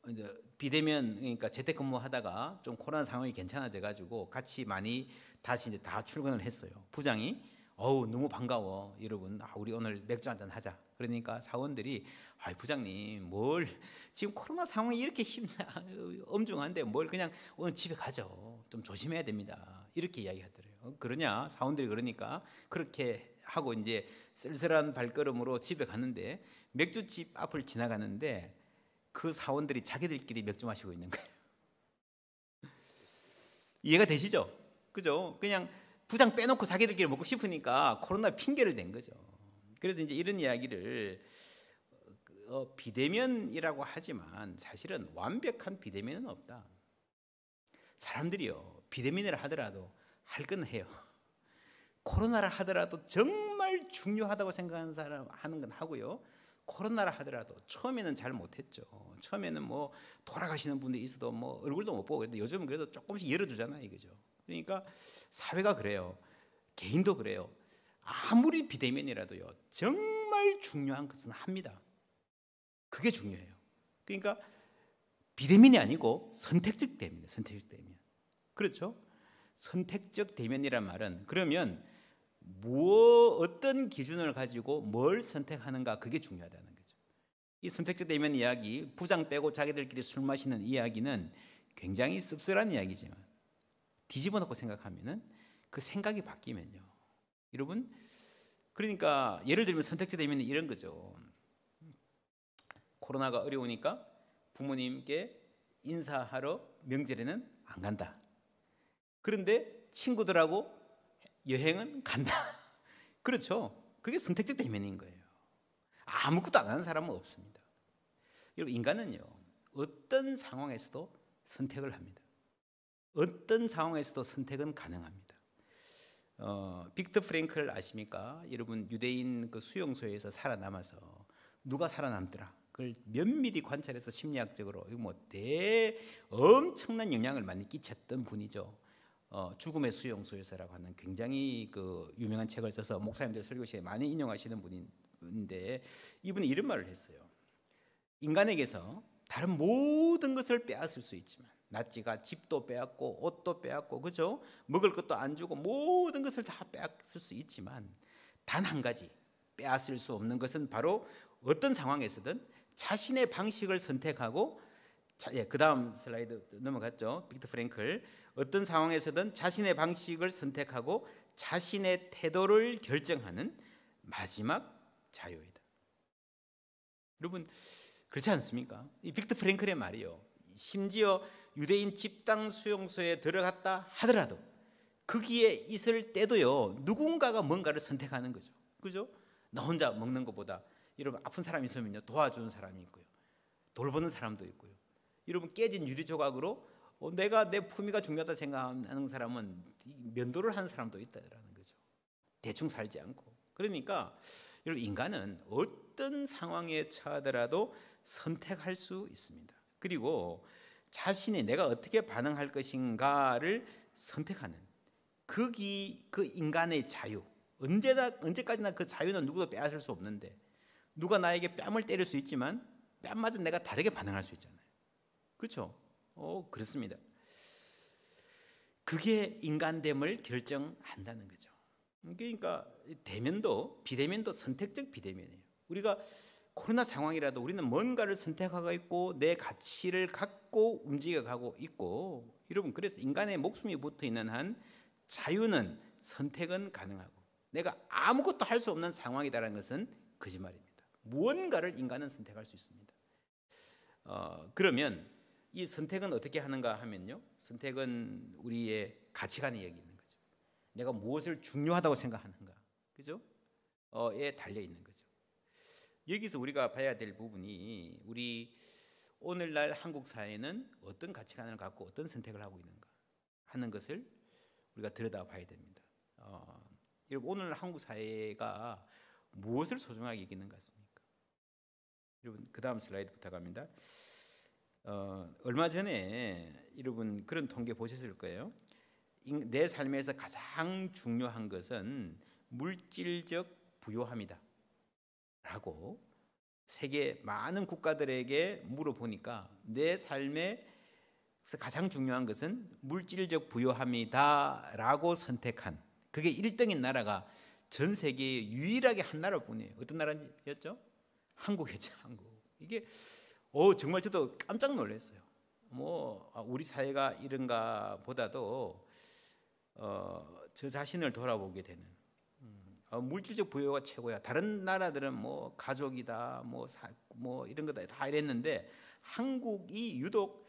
이제 비대면, 그러니까 재택근무하다가 좀 코로나 상황이 괜찮아져 가지고 같이 많이 다시 이제 다 출근을 했어요. 부장이 어우 너무 반가워 여러분. 우리 오늘 맥주 한잔 하자. 그러니까 사원들이 부장님 뭘 지금 코로나 상황이 이렇게 엄중한데 뭘 그냥 오늘 집에 가죠. 좀 조심해야 됩니다. 이렇게 이야기하더래요. 그러냐 사원들이 그러니까 그렇게 하고 이제 쓸쓸한 발걸음으로 집에 갔는데 맥주집 앞을 지나가는데 그 사원들이 자기들끼리 맥주 마시고 있는 거예요. 이해가 되시죠? 그죠? 그냥 부장 빼놓고 자기들끼리 먹고 싶으니까 코로나 핑계를 댄 거죠. 그래서 이제 이런 이야기를 비대면이라고 하지만 사실은 완벽한 비대면은 없다. 사람들이요 비대면이라 하더라도 할 건 해요. 코로나라 하더라도 정말 중요하다고 생각하는 사람 하는 건 하고요. 코로나라 하더라도 처음에는 잘 못했죠. 처음에는 뭐 돌아가시는 분들이 있어도 뭐 얼굴도 못 보고 그랬는데 요즘은 그래도 조금씩 열어주잖아요, 이거죠. 그러니까 사회가 그래요. 개인도 그래요. 아무리 비대면이라도요 정말 중요한 것은 합니다. 그게 중요해요. 그러니까 비대면이 아니고 선택적 대면이에요. 선택적 대면. 그렇죠? 선택적 대면이란 말은 그러면 어떤 기준을 가지고 뭘 선택하는가 그게 중요하다는 거죠. 이 선택적 대면 이야기, 부장 빼고 자기들끼리 술 마시는 이야기는 굉장히 씁쓸한 이야기지만 뒤집어 놓고 생각하면은 그 생각이 바뀌면요. 여러분, 그러니까 예를 들면 선택적 대면은 이런 거죠. 코로나가 어려우니까 부모님께 인사하러 명절에는 안 간다. 그런데 친구들하고 여행은 간다. 그렇죠. 그게 선택적 대면인 거예요. 아무것도 안 하는 사람은 없습니다. 여러분, 인간은요 어떤 상황에서도 선택을 합니다. 어떤 상황에서도 선택은 가능합니다. 빅터 프랭클 아십니까? 여러분, 유대인 그 수용소에서 살아남아서 누가 살아남더라. 그걸 면밀히 관찰해서 심리학적으로 엄청난 영향을 많이 끼쳤던 분이죠. 죽음의 수용소에서라고 하는 굉장히 그 유명한 책을 써서 목사님들 설교 시에 많이 인용하시는 분인데 이분이 이런 말을 했어요. 인간에게서 다른 모든 것을 빼앗을 수 있지만 낫지가 집도 빼앗고 옷도 빼앗고 그죠? 먹을 것도 안 주고 모든 것을 다 빼앗을 수 있지만 단 한 가지 빼앗을 수 없는 것은 바로 어떤 상황에서든 자신의 방식을 선택하고 그 다음 슬라이드 넘어갔죠. 빅터 프랭클. 어떤 상황에서든 자신의 방식을 선택하고 자신의 태도를 결정하는 마지막 자유이다. 여러분, 그렇지 않습니까? 이 빅터 프랭클의 말이요. 심지어 유대인 집단 수용소에 들어갔다 하더라도 거기에 있을 때도요. 누군가가 뭔가를 선택하는 거죠. 그죠? 나 혼자 먹는 것보다 여러분 아픈 사람이 있으면요. 도와주는 사람이 있고요. 돌보는 사람도 있고요. 여러분 깨진 유리 조각으로 내가 내 품위가 중요하다 생각하는 사람은 면도를 하는 사람도 있다라는 거죠. 대충 살지 않고. 그러니까 여러분 인간은 어떤 상황에 처하더라도 선택할 수 있습니다. 그리고 자신이 내가 어떻게 반응할 것인가를 선택하는 그 인간의 자유. 언제까지나 그 자유는 누구도 빼앗을 수 없는데 누가 나에게 뺨을 때릴 수 있지만 뺨 맞은 내가 다르게 반응할 수 있잖아요. 그렇죠? 그렇습니다. 그게 인간됨을 결정한다는 거죠. 그러니까 대면도 비대면도 선택적 비대면이에요. 우리가 코로나 상황이라도 우리는 뭔가를 선택하고 있고 내 가치를 갖고 움직여가고 있고 여러분 그래서 인간의 목숨이 붙어있는 한 자유는 선택은 가능하고 내가 아무것도 할 수 없는 상황이라는 것은 거짓말입니다. 무언가를 인간은 선택할 수 있습니다. 그러면 이 선택은 어떻게 하는가 하면요. 선택은 우리의 가치관에 여기 있는 거죠. 내가 무엇을 중요하다고 생각하는가. 그죠? 에 달려 있는 거죠. 여기서 우리가 봐야 될 부분이 우리 오늘날 한국 사회는 어떤 가치관을 갖고 어떤 선택을 하고 있는가 하는 것을 우리가 들여다봐야 됩니다. 여러분 오늘 한국 사회가 무엇을 소중하게 여기는 것 같습니까? 여러분 그 다음 슬라이드 부탁합니다. 얼마 전에 여러분 그런 통계 보셨을 거예요. 내 삶에서 가장 중요한 것은 물질적 부요함이다 라고 세계 많은 국가들에게 물어보니까 내 삶에서 가장 중요한 것은 물질적 부요함이다 라고 선택한 그게 1등인 나라가 전 세계에 유일하게 한 나라뿐이에요. 어떤 나라였죠? 한국이었죠. 한국. 이게 정말 저도 깜짝 놀랐어요. 우리 사회가 이런가 보다도 저 자신을 돌아보게 되는, 물질적 부여가 최고야. 다른 나라들은 가족이다, 이런 거다 다 이랬는데 한국이 유독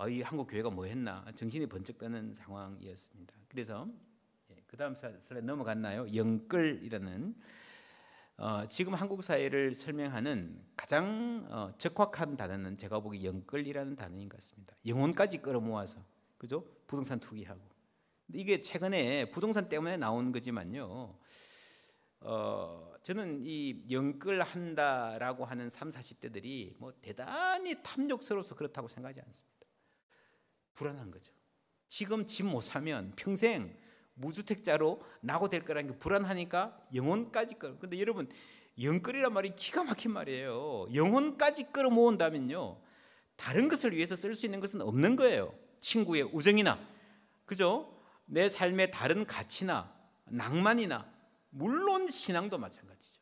이 한국 교회가 뭐 했나 정신이 번쩍 드는 상황이었습니다. 그래서 그 다음 슬라이드 넘어갔나요? 영끌이라는 지금 한국 사회를 설명하는 가장 적확한 단어는 제가 보기 영끌이라는 단어인 것 같습니다. 영혼까지 끌어모아서, 그죠? 부동산 투기하고. 근데 이게 최근에 부동산 때문에 나온 거지만요. 저는 이 영끌한다라고 하는 30, 40대들이 대단히 탐욕스러워서 그렇다고 생각하지 않습니다. 불안한 거죠. 지금 집 못 사면 평생 무주택자로 낙오될 거라는 게 불안하니까 영혼까지 끌어. 근데 여러분, 영끌이란 말이 기가 막힌 말이에요. 영혼까지 끌어모은다면요, 다른 것을 위해서 쓸 수 있는 것은 없는 거예요. 친구의 우정이나, 그죠? 내 삶의 다른 가치나 낭만이나, 물론 신앙도 마찬가지죠.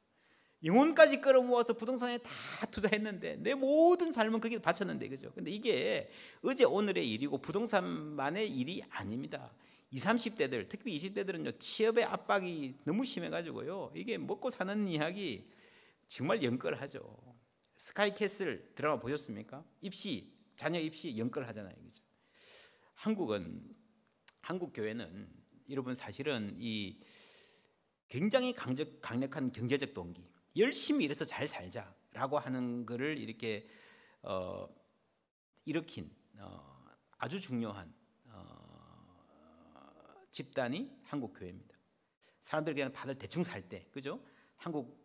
영혼까지 끌어모아서 부동산에 다 투자했는데 내 모든 삶은 거기에 바쳤는데, 그죠? 근데 이게 어제 오늘의 일이고 부동산만의 일이 아닙니다. 20, 30대들, 특히 20대들은요, 취업의 압박이 너무 심해가지고요, 이게 먹고 사는 이야기 정말 영끌하죠. 스카이캐슬 드라마 보셨습니까? 자녀 입시 영끌하잖아요, 그죠? 한국 교회는 여러분 사실은 이 굉장히 강력한 경제적 동기, 열심히 일해서 잘 살자라고 하는 것을 이렇게 일으킨 아주 중요한 집단이 한국 교회입니다. 사람들이 그냥 다들 대충 살 때, 그죠? 한국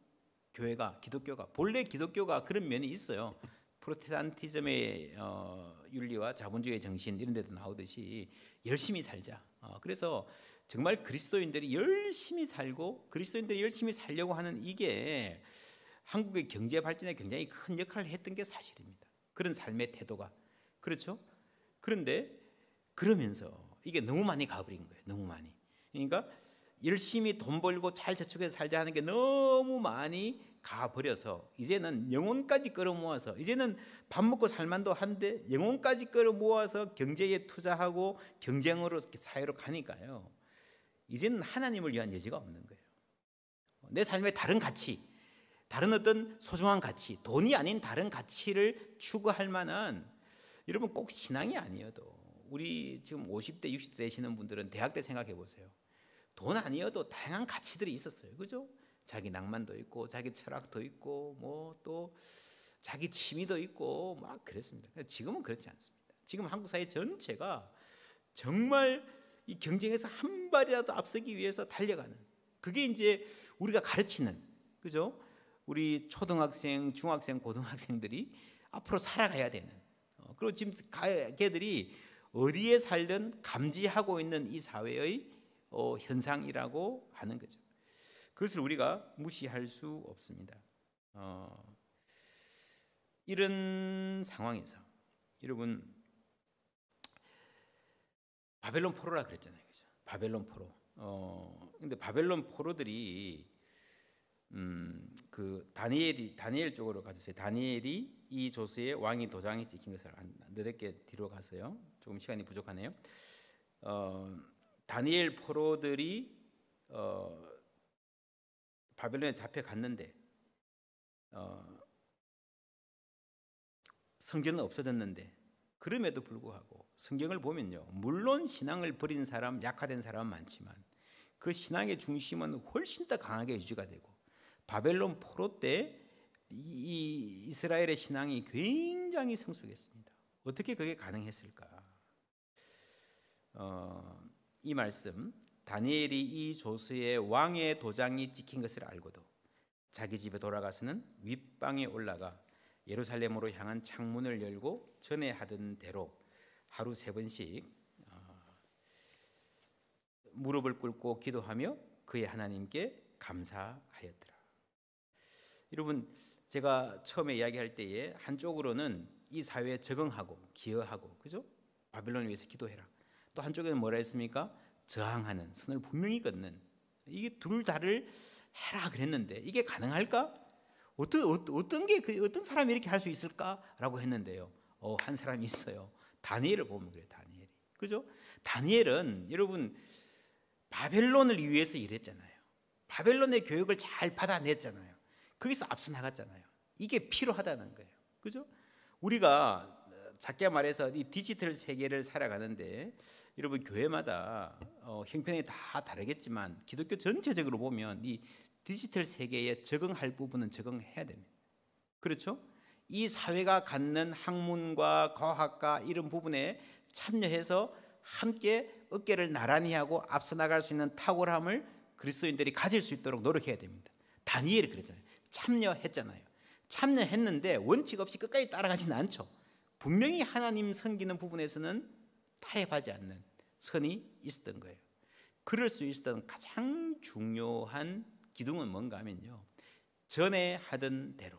교회가, 기독교가, 본래 기독교가 그런 면이 있어요. 프로테스탄티즘의 윤리와 자본주의의 정신 이런 데도 나오듯이 열심히 살자. 그래서 정말 그리스도인들이 열심히 살고 그리스도인들이 열심히 살려고 하는 이게 한국의 경제 발전에 굉장히 큰 역할을 했던 게 사실입니다. 그런 삶의 태도가. 그렇죠? 그런데 그러면서 이게 너무 많이 가버린 거예요. 너무 많이. 그러니까 열심히 돈 벌고 잘 저축해서 살자 하는 게 너무 많이 가버려서 이제는 영혼까지 끌어모아서, 이제는 밥 먹고 살만도 한데 영혼까지 끌어모아서 경제에 투자하고 경쟁으로 사회로 가니까요, 이제는 하나님을 위한 여지가 없는 거예요. 내 삶의 다른 가치, 다른 어떤 소중한 가치, 돈이 아닌 다른 가치를 추구할 만한, 여러분 꼭 신앙이 아니어도, 우리 지금 50대 60대 되시는 분들은 대학 때 생각해 보세요. 돈 아니어도 다양한 가치들이 있었어요, 그죠? 자기 낭만도 있고 자기 철학도 있고 또 자기 취미도 있고 막 그랬습니다. 지금은 그렇지 않습니다. 지금 한국 사회 전체가 정말 이 경쟁에서 한 발이라도 앞서기 위해서 달려가는, 그게 이제 우리가 가르치는, 그죠? 우리 초등학생, 중학생, 고등학생들이 앞으로 살아가야 되는, 그리고 지금 걔들이 어디에 살든 감지하고 있는 이 사회의 현상이라고 하는 거죠. 그것을 우리가 무시할 수 없습니다. 이런 상황에서 여러분, 바벨론 포로라 그랬잖아요, 그죠? 바벨론 포로. 근데 바벨론 포로들이 그 다니엘 쪽으로 가주세요. 다니엘이 이 조서에 왕이 도장이 찍힌 것을 너댓게 뒤로 가서요. 조금 시간이 부족하네요. 다니엘 포로들이 바벨론에 잡혀갔는데 성전은 없어졌는데, 그럼에도 불구하고 성경을 보면요, 물론 신앙을 버린 사람, 약화된 사람은 많지만 그 신앙의 중심은 훨씬 더 강하게 유지가 되고, 바벨론 포로 때 이 이스라엘의 신앙이 굉장히 성숙했습니다. 어떻게 그게 가능했을까? 이 말씀, 다니엘이 이 조서에 왕의 도장이 찍힌 것을 알고도 자기 집에 돌아가서는 윗방에 올라가 예루살렘으로 향한 창문을 열고 전에 하던 대로 하루 3번씩 무릎을 꿇고 기도하며 그의 하나님께 감사하였더라. 여러분, 제가 처음에 이야기할 때에 한쪽으로는 이 사회에 적응하고 기여하고, 그죠? 바벨론을 위해서 기도해라. 또 한쪽에는 뭐라 했습니까? 저항하는, 선을 분명히 긋는, 이게 둘 다를 해라 그랬는데 이게 가능할까? 어떤 사람이 이렇게 할 수 있을까라고 했는데요. 한 사람이 있어요. 다니엘을 보면 그래요. 다니엘이. 그죠? 다니엘은 여러분 바벨론을 위해서 일했잖아요. 바벨론의 교육을 잘 받아냈잖아요. 거기서 앞서 나갔잖아요. 이게 필요하다는 거예요. 그죠? 우리가 작게 말해서 이 디지털 세계를 살아가는데 여러분 교회마다 형편이 다 다르겠지만 기독교 전체적으로 보면 이 디지털 세계에 적응할 부분은 적응해야 됩니다. 그렇죠? 이 사회가 갖는 학문과 과학과 이런 부분에 참여해서 함께 어깨를 나란히 하고 앞서 나갈 수 있는 탁월함을 그리스도인들이 가질 수 있도록 노력해야 됩니다. 다니엘이 그랬잖아요. 참여했잖아요. 참여했는데 원칙 없이 끝까지 따라가지는 않죠. 분명히 하나님 섬기는 부분에서는 타협하지 않는 선이 있었던 거예요. 그럴 수 있었던 가장 중요한 기둥은 뭔가 하면요, 전에 하던 대로.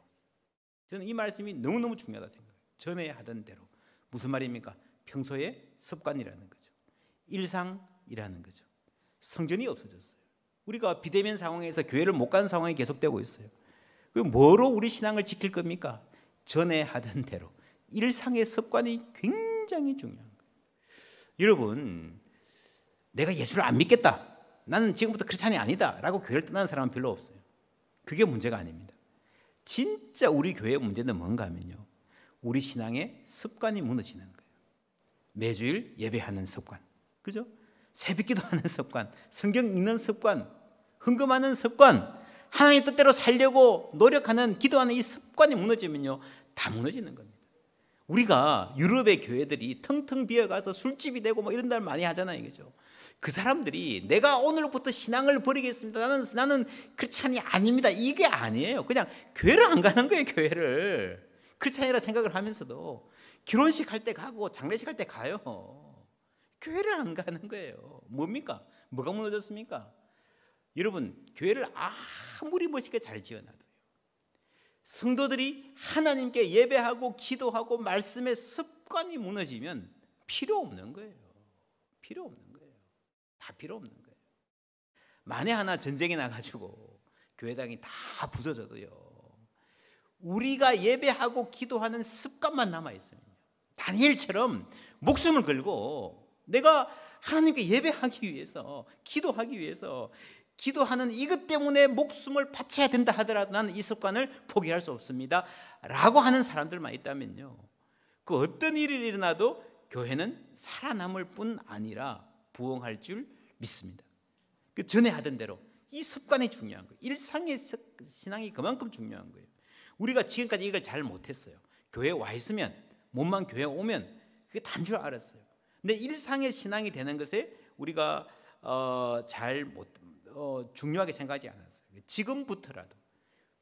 저는 이 말씀이 너무너무 중요하다 생각해요. 전에 하던 대로. 무슨 말입니까? 평소의 습관이라는 거죠. 일상이라는 거죠. 성전이 없어졌어요. 우리가 비대면 상황에서 교회를 못 가는 상황이 계속되고 있어요. 그럼 뭐로 우리 신앙을 지킬 겁니까? 전에 하던 대로. 일상의 습관이 굉장히 중요한 거예요. 여러분, 내가 예수를 안 믿겠다, 나는 지금부터 크리스찬이 아니다 라고 교회를 떠나는 사람은 별로 없어요. 그게 문제가 아닙니다. 진짜 우리 교회의 문제는 뭔가 하면요, 우리 신앙의 습관이 무너지는 거예요. 매주일 예배하는 습관, 그죠? 새벽기도하는 습관, 성경 읽는 습관, 헌금하는 습관, 하나님 뜻대로 살려고 노력하는 기도하는 이 습관이 무너지면요, 다 무너지는 겁니다. 우리가 유럽의 교회들이 텅텅 비어가서 술집이 되고 뭐 이런 날 많이 하잖아요, 그죠? 그 사람들이 내가 오늘부터 신앙을 버리겠습니다, 나는 크리스찬이 아닙니다, 이게 아니에요. 그냥 교회를 안 가는 거예요. 교회를 크리스찬이라 생각을 하면서도 결혼식 할 때 가고 장례식 할 때 가요. 교회를 안 가는 거예요. 뭡니까? 뭐가 무너졌습니까? 여러분, 교회를 아무리 멋있게 잘 지어놔도요, 성도들이 하나님께 예배하고 기도하고 말씀의 습관이 무너지면 필요 없는 거예요. 필요 없는 거예요. 다 필요 없는 거예요. 만에 하나 전쟁이 나가지고 교회당이 다 부서져도요, 우리가 예배하고 기도하는 습관만 남아있으면요, 다니엘처럼 목숨을 걸고 내가 하나님께 예배하기 위해서, 기도하기 위해서, 기도하는 이것 때문에 목숨을 바쳐야 된다 하더라도 나는 이 습관을 포기할 수 없습니다 라고 하는 사람들만 있다면요, 그 어떤 일이 일어나도 교회는 살아남을 뿐 아니라 부흥할 줄 믿습니다. 그 전에 하던 대로 이 습관이 중요한 거예요. 일상의 신앙이 그만큼 중요한 거예요. 우리가 지금까지 이걸 잘 못했어요. 교회에 와 있으면, 몸만 교회에 오면 그게 단 줄 알았어요. 근데 일상의 신앙이 되는 것에 우리가 중요하게 생각하지 않았어요. 지금부터라도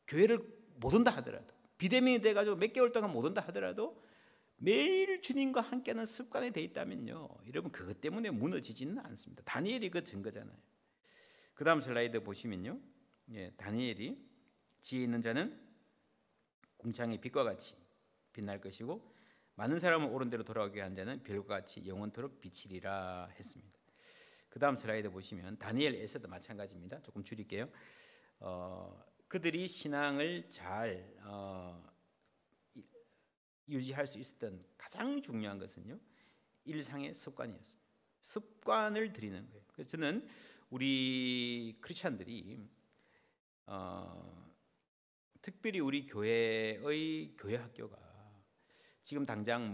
교회를 못 온다 하더라도, 비대면이 돼가지고 몇 개월 동안 못 온다 하더라도 매일 주님과 함께하는 습관이 돼 있다면요, 여러분 그것 때문에 무너지지는 않습니다. 다니엘이 그 증거잖아요. 그 다음 슬라이드 보시면요, 다니엘이 지혜 있는 자는 궁창의 빛과 같이 빛날 것이고 많은 사람을 옳은 대로 돌아오게 한 자는 별과 같이 영원토록 비치리라 했습니다. 그 다음 슬라이드 보시면 다니엘에서도 마찬가지입니다. 조금 줄일게요. 그들이 신앙을 잘 유지할 수 있었던 가장 중요한 것은요, 일상의 습관이었어요. 습관을 들이는 거예요. 그래서 저는 우리 크리스찬들이 특별히 우리 교회의 교회 학교가 지금 당장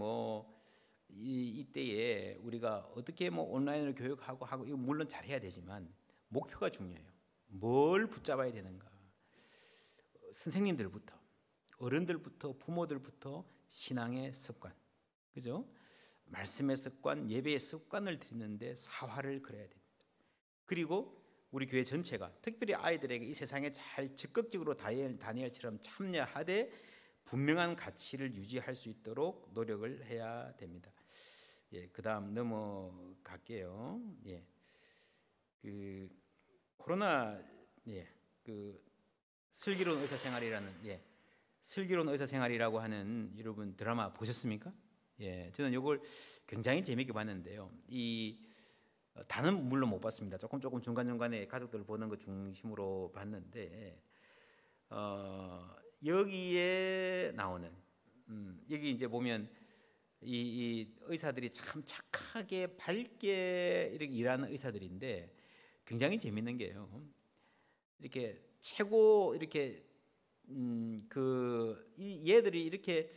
이때에 우리가 어떻게 온라인으로 교육하고 이거 물론 잘해야 되지만 목표가 중요해요. 뭘 붙잡아야 되는가? 선생님들부터, 어른들부터, 부모들부터 신앙의 습관, 그죠? 말씀의 습관, 예배의 습관을 들이는데 사활을 그려야 됩니다. 그리고 우리 교회 전체가 특별히 아이들에게 이 세상에 잘 적극적으로 다니엘처럼 참여하되 분명한 가치를 유지할 수 있도록 노력을 해야 됩니다. 그 다음 넘어갈게요. 그 코로나 그 슬기로운 의사생활이라고 하는 여러분 드라마 보셨습니까? 저는 이걸 굉장히 재미있게 봤는데요. 이 다는 물론 못 봤습니다. 조금 중간중간에 가족들 보는 것 중심으로 봤는데 여기에 나오는 여기 이제 보면 이 의사들이 참 착하게 밝게 이렇게 일하는 의사들인데 굉장히 재밌는 게요. 이렇게 최고 이렇게 얘들이 이렇게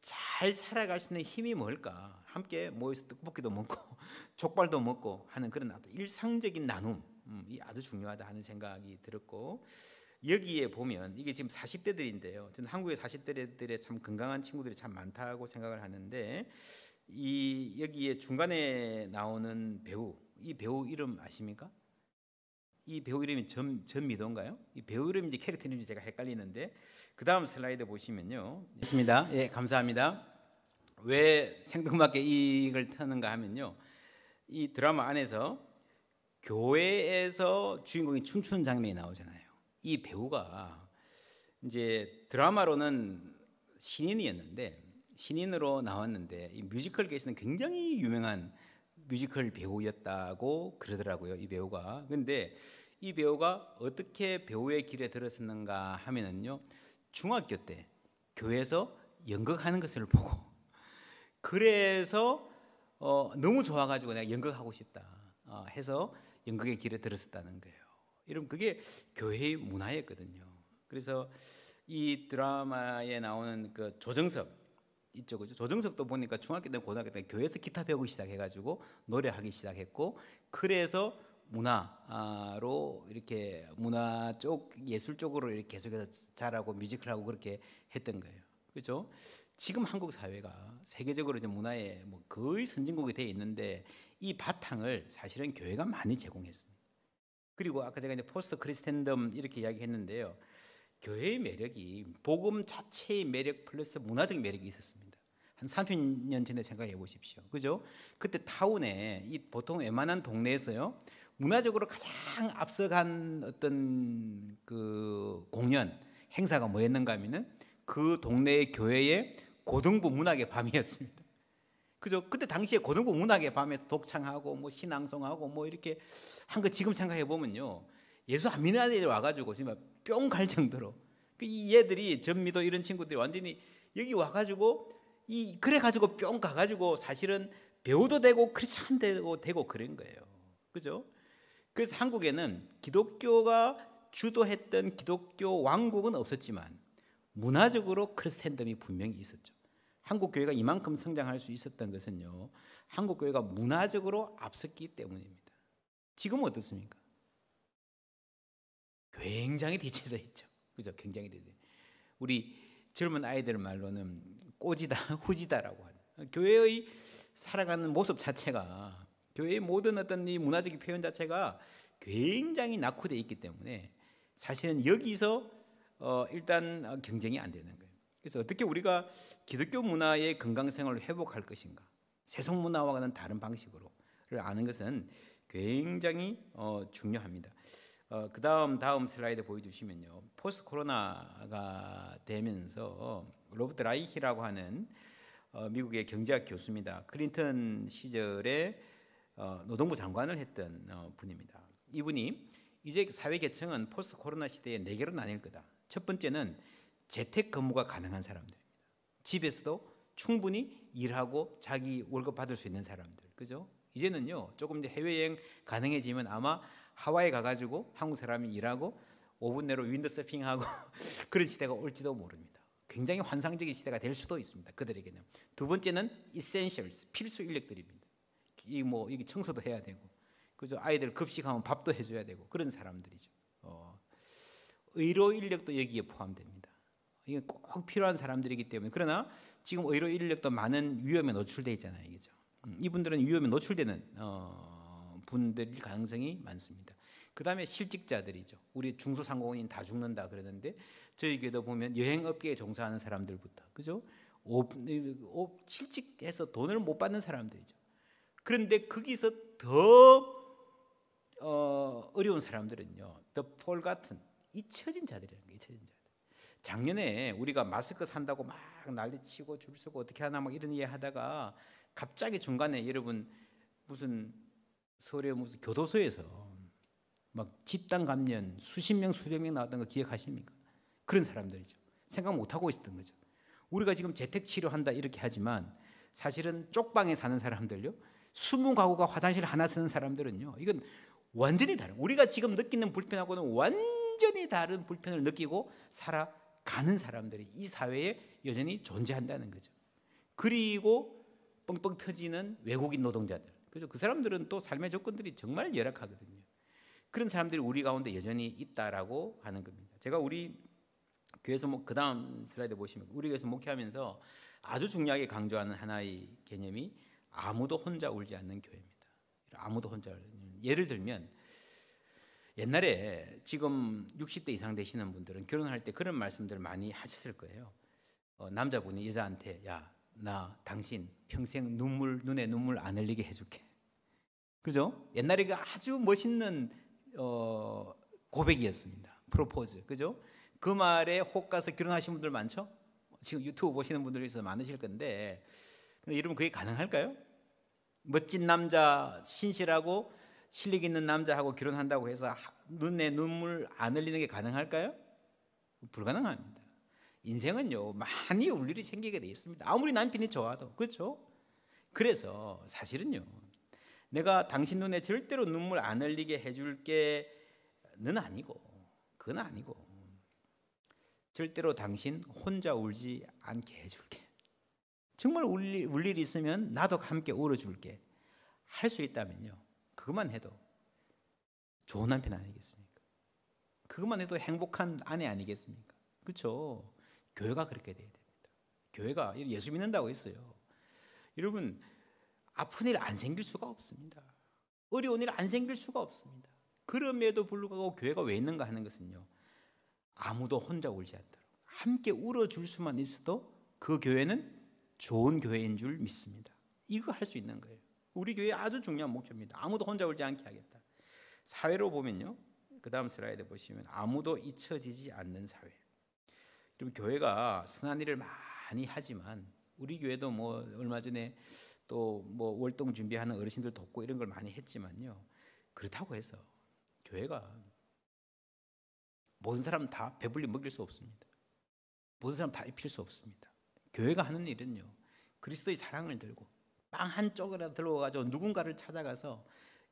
잘 살아갈 수 있는 힘이 뭘까? 함께 모여서 떡볶이도 먹고 족발도 먹고 하는 그런 일상적인 나눔, 이 아주 중요하다 하는 생각이 들었고, 여기에 보면 이게 지금 40대들인데요. 저는 한국의 40대들의 참 건강한 친구들이 참 많다고 생각을 하는데, 이 여기에 중간에 나오는 배우, 이 배우 이름 아십니까? 이 배우 이름이 전미도인가요? 이 배우 이름인지 캐릭터 이름인지 제가 헷갈리는데, 그 다음 슬라이드 보시면요. 있습니다. 예, 감사합니다. 왜 생뚱맞게 이걸 터는가 하면요, 이 드라마 안에서 교회에서 주인공이 춤추는 장면이 나오잖아요. 이 배우가 이제 드라마로는 신인이었는데, 신인으로 나왔는데 이 뮤지컬계에서는 굉장히 유명한 뮤지컬 배우였다고 그러더라고요, 이 배우가. 근데 이 배우가 어떻게 배우의 길에 들었었는가 하면은요, 중학교 때 교회에서 연극하는 것을 보고 그래서 너무 좋아가지고 내가 연극하고 싶다 해서 연극의 길에 들었었다는 거예요. 여러분, 그게 교회의 문화였거든요. 그래서 이 드라마에 나오는 그 조정석 있죠, 그죠? 조정석도 보니까 중학교 때 고등학교 때 교회에서 기타 배우기 시작해가지고 노래하기 시작했고, 그래서 문화로 이렇게 문화 쪽 예술 쪽으로 이렇게 계속해서 잘하고 뮤지컬하고 그렇게 했던 거예요. 그렇죠? 지금 한국 사회가 세계적으로 이제 문화에 뭐 거의 선진국이 돼 있는데 이 바탕을 사실은 교회가 많이 제공했습니다. 그리고 아까 제가 이제 포스트 크리스텐덤 이렇게 이야기했는데요. 교회의 매력이 복음 자체의 매력 플러스 문화적 매력이 있었습니다. 한 30년 전에 생각해 보십시오. 그죠? 그때 타운에 이 보통 웬만한 동네에서요, 문화적으로 가장 앞서간 어떤 그 공연 행사가 뭐였는가 하면은 그 동네의 교회의 고등부 문학의 밤이었습니다. 그죠? 그때 당시에 고등부 문학의 밤에서 독창하고 뭐 신앙송하고 뭐 이렇게 한 거 지금 생각해 보면요, 예수 안 믿는 애들이 와가지고 정말 뿅 갈 정도로, 이 얘들이 전미도 이런 친구들이 완전히 여기 와가지고 그래가지고 뿅 가가지고 사실은 배우도 되고 크리스찬도 되고 그런 거예요. 그죠? 그래서 한국에는 기독교가 주도했던 기독교 왕국은 없었지만 문화적으로 크리스텐덤이 분명히 있었죠. 한국 교회가 이만큼 성장할 수 있었던 것은요, 한국 교회가 문화적으로 앞섰기 때문입니다. 지금은 어떻습니까? 굉장히 뒤쳐져 있죠. 그죠? 굉장히 뒤쳐져. 우리 젊은 아이들 말로는 꼬지다, 후지다라고 하는, 교회의 살아가는 모습 자체가, 교회의 모든 어떤 이 문화적인 표현 자체가 굉장히 낙후되어 있기 때문에 사실은 여기서 일단 경쟁이 안 되는 거예요. 그래서 어떻게 우리가 기독교 문화의 건강성을 회복할 것인가, 세속 문화와는 다른 방식으로를 아는 것은 굉장히 중요합니다. 그 다음 슬라이드 보여주시면요, 포스트 코로나가 되면서 로버트 라이히라고 하는 미국의 경제학 교수입니다. 클린턴 시절에 노동부 장관을 했던 분입니다. 이분이 이제 사회 계층은 포스트 코로나 시대에 4개로 나뉠 거다. 첫 번째는 재택 근무가 가능한 사람들입니다. 집에서도 충분히 일하고 자기 월급 받을 수 있는 사람들, 그죠? 이제는요, 조금 이제 해외여행 가능해지면 아마 하와이 가가지고 한국 사람이 일하고 5분 내로 윈드서핑하고 그런 시대가 올지도 모릅니다. 굉장히 환상적인 시대가 될 수도 있습니다, 그들에게는. 두 번째는 essentials, 필수 인력들입니다. 이게 청소도 해야 되고, 그죠? 아이들 급식하면 밥도 해줘야 되고 그런 사람들이죠. 의료 인력도 여기에 포함됩니다. 이게 꼭 필요한 사람들이기 때문에. 그러나 지금 의료 인력도 많은 위험에 노출돼 있잖아요, 그죠? 이분들은 위험에 노출되는 분들일 가능성이 많습니다. 그 다음에 실직자들이죠. 우리 중소상공인 다 죽는다 그러는데 저희 교회도 보면 여행업계에 종사하는 사람들부터, 그죠? 실직해서 돈을 못 받는 사람들이죠. 그런데 거기서 더 어려운 사람들은요, 더 폴 같은 잊혀진 자들이라는 거예요. 잊혀진 자들. 작년에 우리가 마스크 산다고 막 난리치고 줄 서고 어떻게 하나 막 이런 얘기 하다가 갑자기 중간에 여러분 무슨 서울의 무슨 교도소에서 막 집단 감염 수십 명 수백 명 나왔던 거 기억하십니까? 그런 사람들이죠. 생각 못 하고 있었던 거죠. 우리가 지금 재택 치료한다 이렇게 하지만 사실은 쪽방에 사는 사람들요, 20가구가 화장실 하나 쓰는 사람들은요, 이건 완전히 다른, 우리가 지금 느끼는 불편하고는 완전히 다른 불편을 느끼고 살아가는 사람들이 이 사회에 여전히 존재한다는 거죠. 그리고 뻥뻥 터지는 외국인 노동자들, 그래서 그 사람들은 또 삶의 조건들이 정말 열악하거든요. 그런 사람들이 우리 가운데 여전히 있다라고 하는 겁니다. 제가 우리 교회에서 그 다음 슬라이드 보시면 우리 교회에서 목회하면서 아주 중요하게 강조하는 하나의 개념이 아무도 혼자 울지 않는 교회입니다. 아무도 혼자 예를 들면 옛날에 지금 60대 이상 되시는 분들은 결혼할 때 그런 말씀들을 많이 하셨을 거예요. 남자분이 여자한테 야, 나 당신 평생 눈에 눈물 안 흘리게 해줄게. 그죠? 옛날에 그 아주 멋있는 고백이었습니다. 프로포즈. 그죠? 그 말에 혹 가서 결혼하신 분들 많죠? 지금 유튜브 보시는 분들이 있어서 많으실 건데, 여러분 그게 가능할까요? 멋진 남자, 신실하고 실력 있는 남자하고 결혼한다고 해서 눈에 눈물 안 흘리는 게 가능할까요? 불가능합니다. 인생은요, 많이 울 일이 생기게 돼 있습니다. 아무리 남편이 좋아도. 그렇죠? 그래서 사실은요, 내가 당신 눈에 절대로 눈물 안 흘리게 해줄게는 아니고, 그건 아니고, 절대로 당신 혼자 울지 않게 해줄게. 정말 울 일이 있으면 나도 함께 울어줄게. 할 수 있다면요, 그것만 해도 좋은 남편 아니겠습니까? 그것만 해도 행복한 아내 아니겠습니까? 그렇죠? 교회가 그렇게 돼야 됩니다. 교회가 예수 믿는다고 했어요. 여러분, 아픈 일 안 생길 수가 없습니다. 어려운 일 안 생길 수가 없습니다. 그럼에도 불구하고 교회가 왜 있는가 하는 것은요, 아무도 혼자 울지 않도록 함께 울어줄 수만 있어도 그 교회는 좋은 교회인 줄 믿습니다. 이거 할 수 있는 거예요. 우리 교회 아주 중요한 목표입니다. 아무도 혼자 울지 않게 하겠다. 사회로 보면요, 그 다음 슬라이드 보시면 아무도 잊혀지지 않는 사회. 그리고 교회가 선한 일을 많이 하지만 우리 교회도 뭐 얼마 전에 또 뭐 월동 준비하는 어르신들 돕고 이런 걸 많이 했지만요, 그렇다고 해서 교회가 모든 사람 다 배불리 먹일 수 없습니다. 모든 사람 다 입힐 수 없습니다. 교회가 하는 일은요, 그리스도의 사랑을 들고 빵 한 쪽이라도 들어가지고 누군가를 찾아가서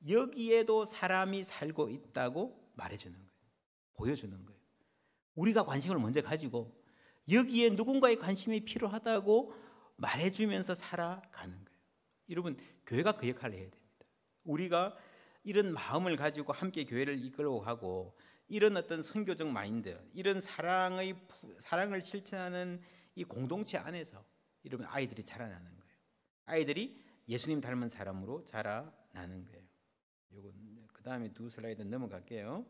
여기에도 사람이 살고 있다고 말해주는 거예요. 보여주는 거예요. 우리가 관심을 먼저 가지고 여기에 누군가의 관심이 필요하다고 말해주면서 살아가는 거예요. 여러분, 교회가 그 역할을 해야 됩니다. 우리가 이런 마음을 가지고 함께 교회를 이끌고 가고, 이런 어떤 선교적 마인드, 이런 사랑을 실천하는 이 공동체 안에서 여러분 아이들이 자라나는 거예요. 아이들이 예수님 닮은 사람으로 자라나는 거예요. 요건 그 다음에 두 슬라이드 넘어갈게요.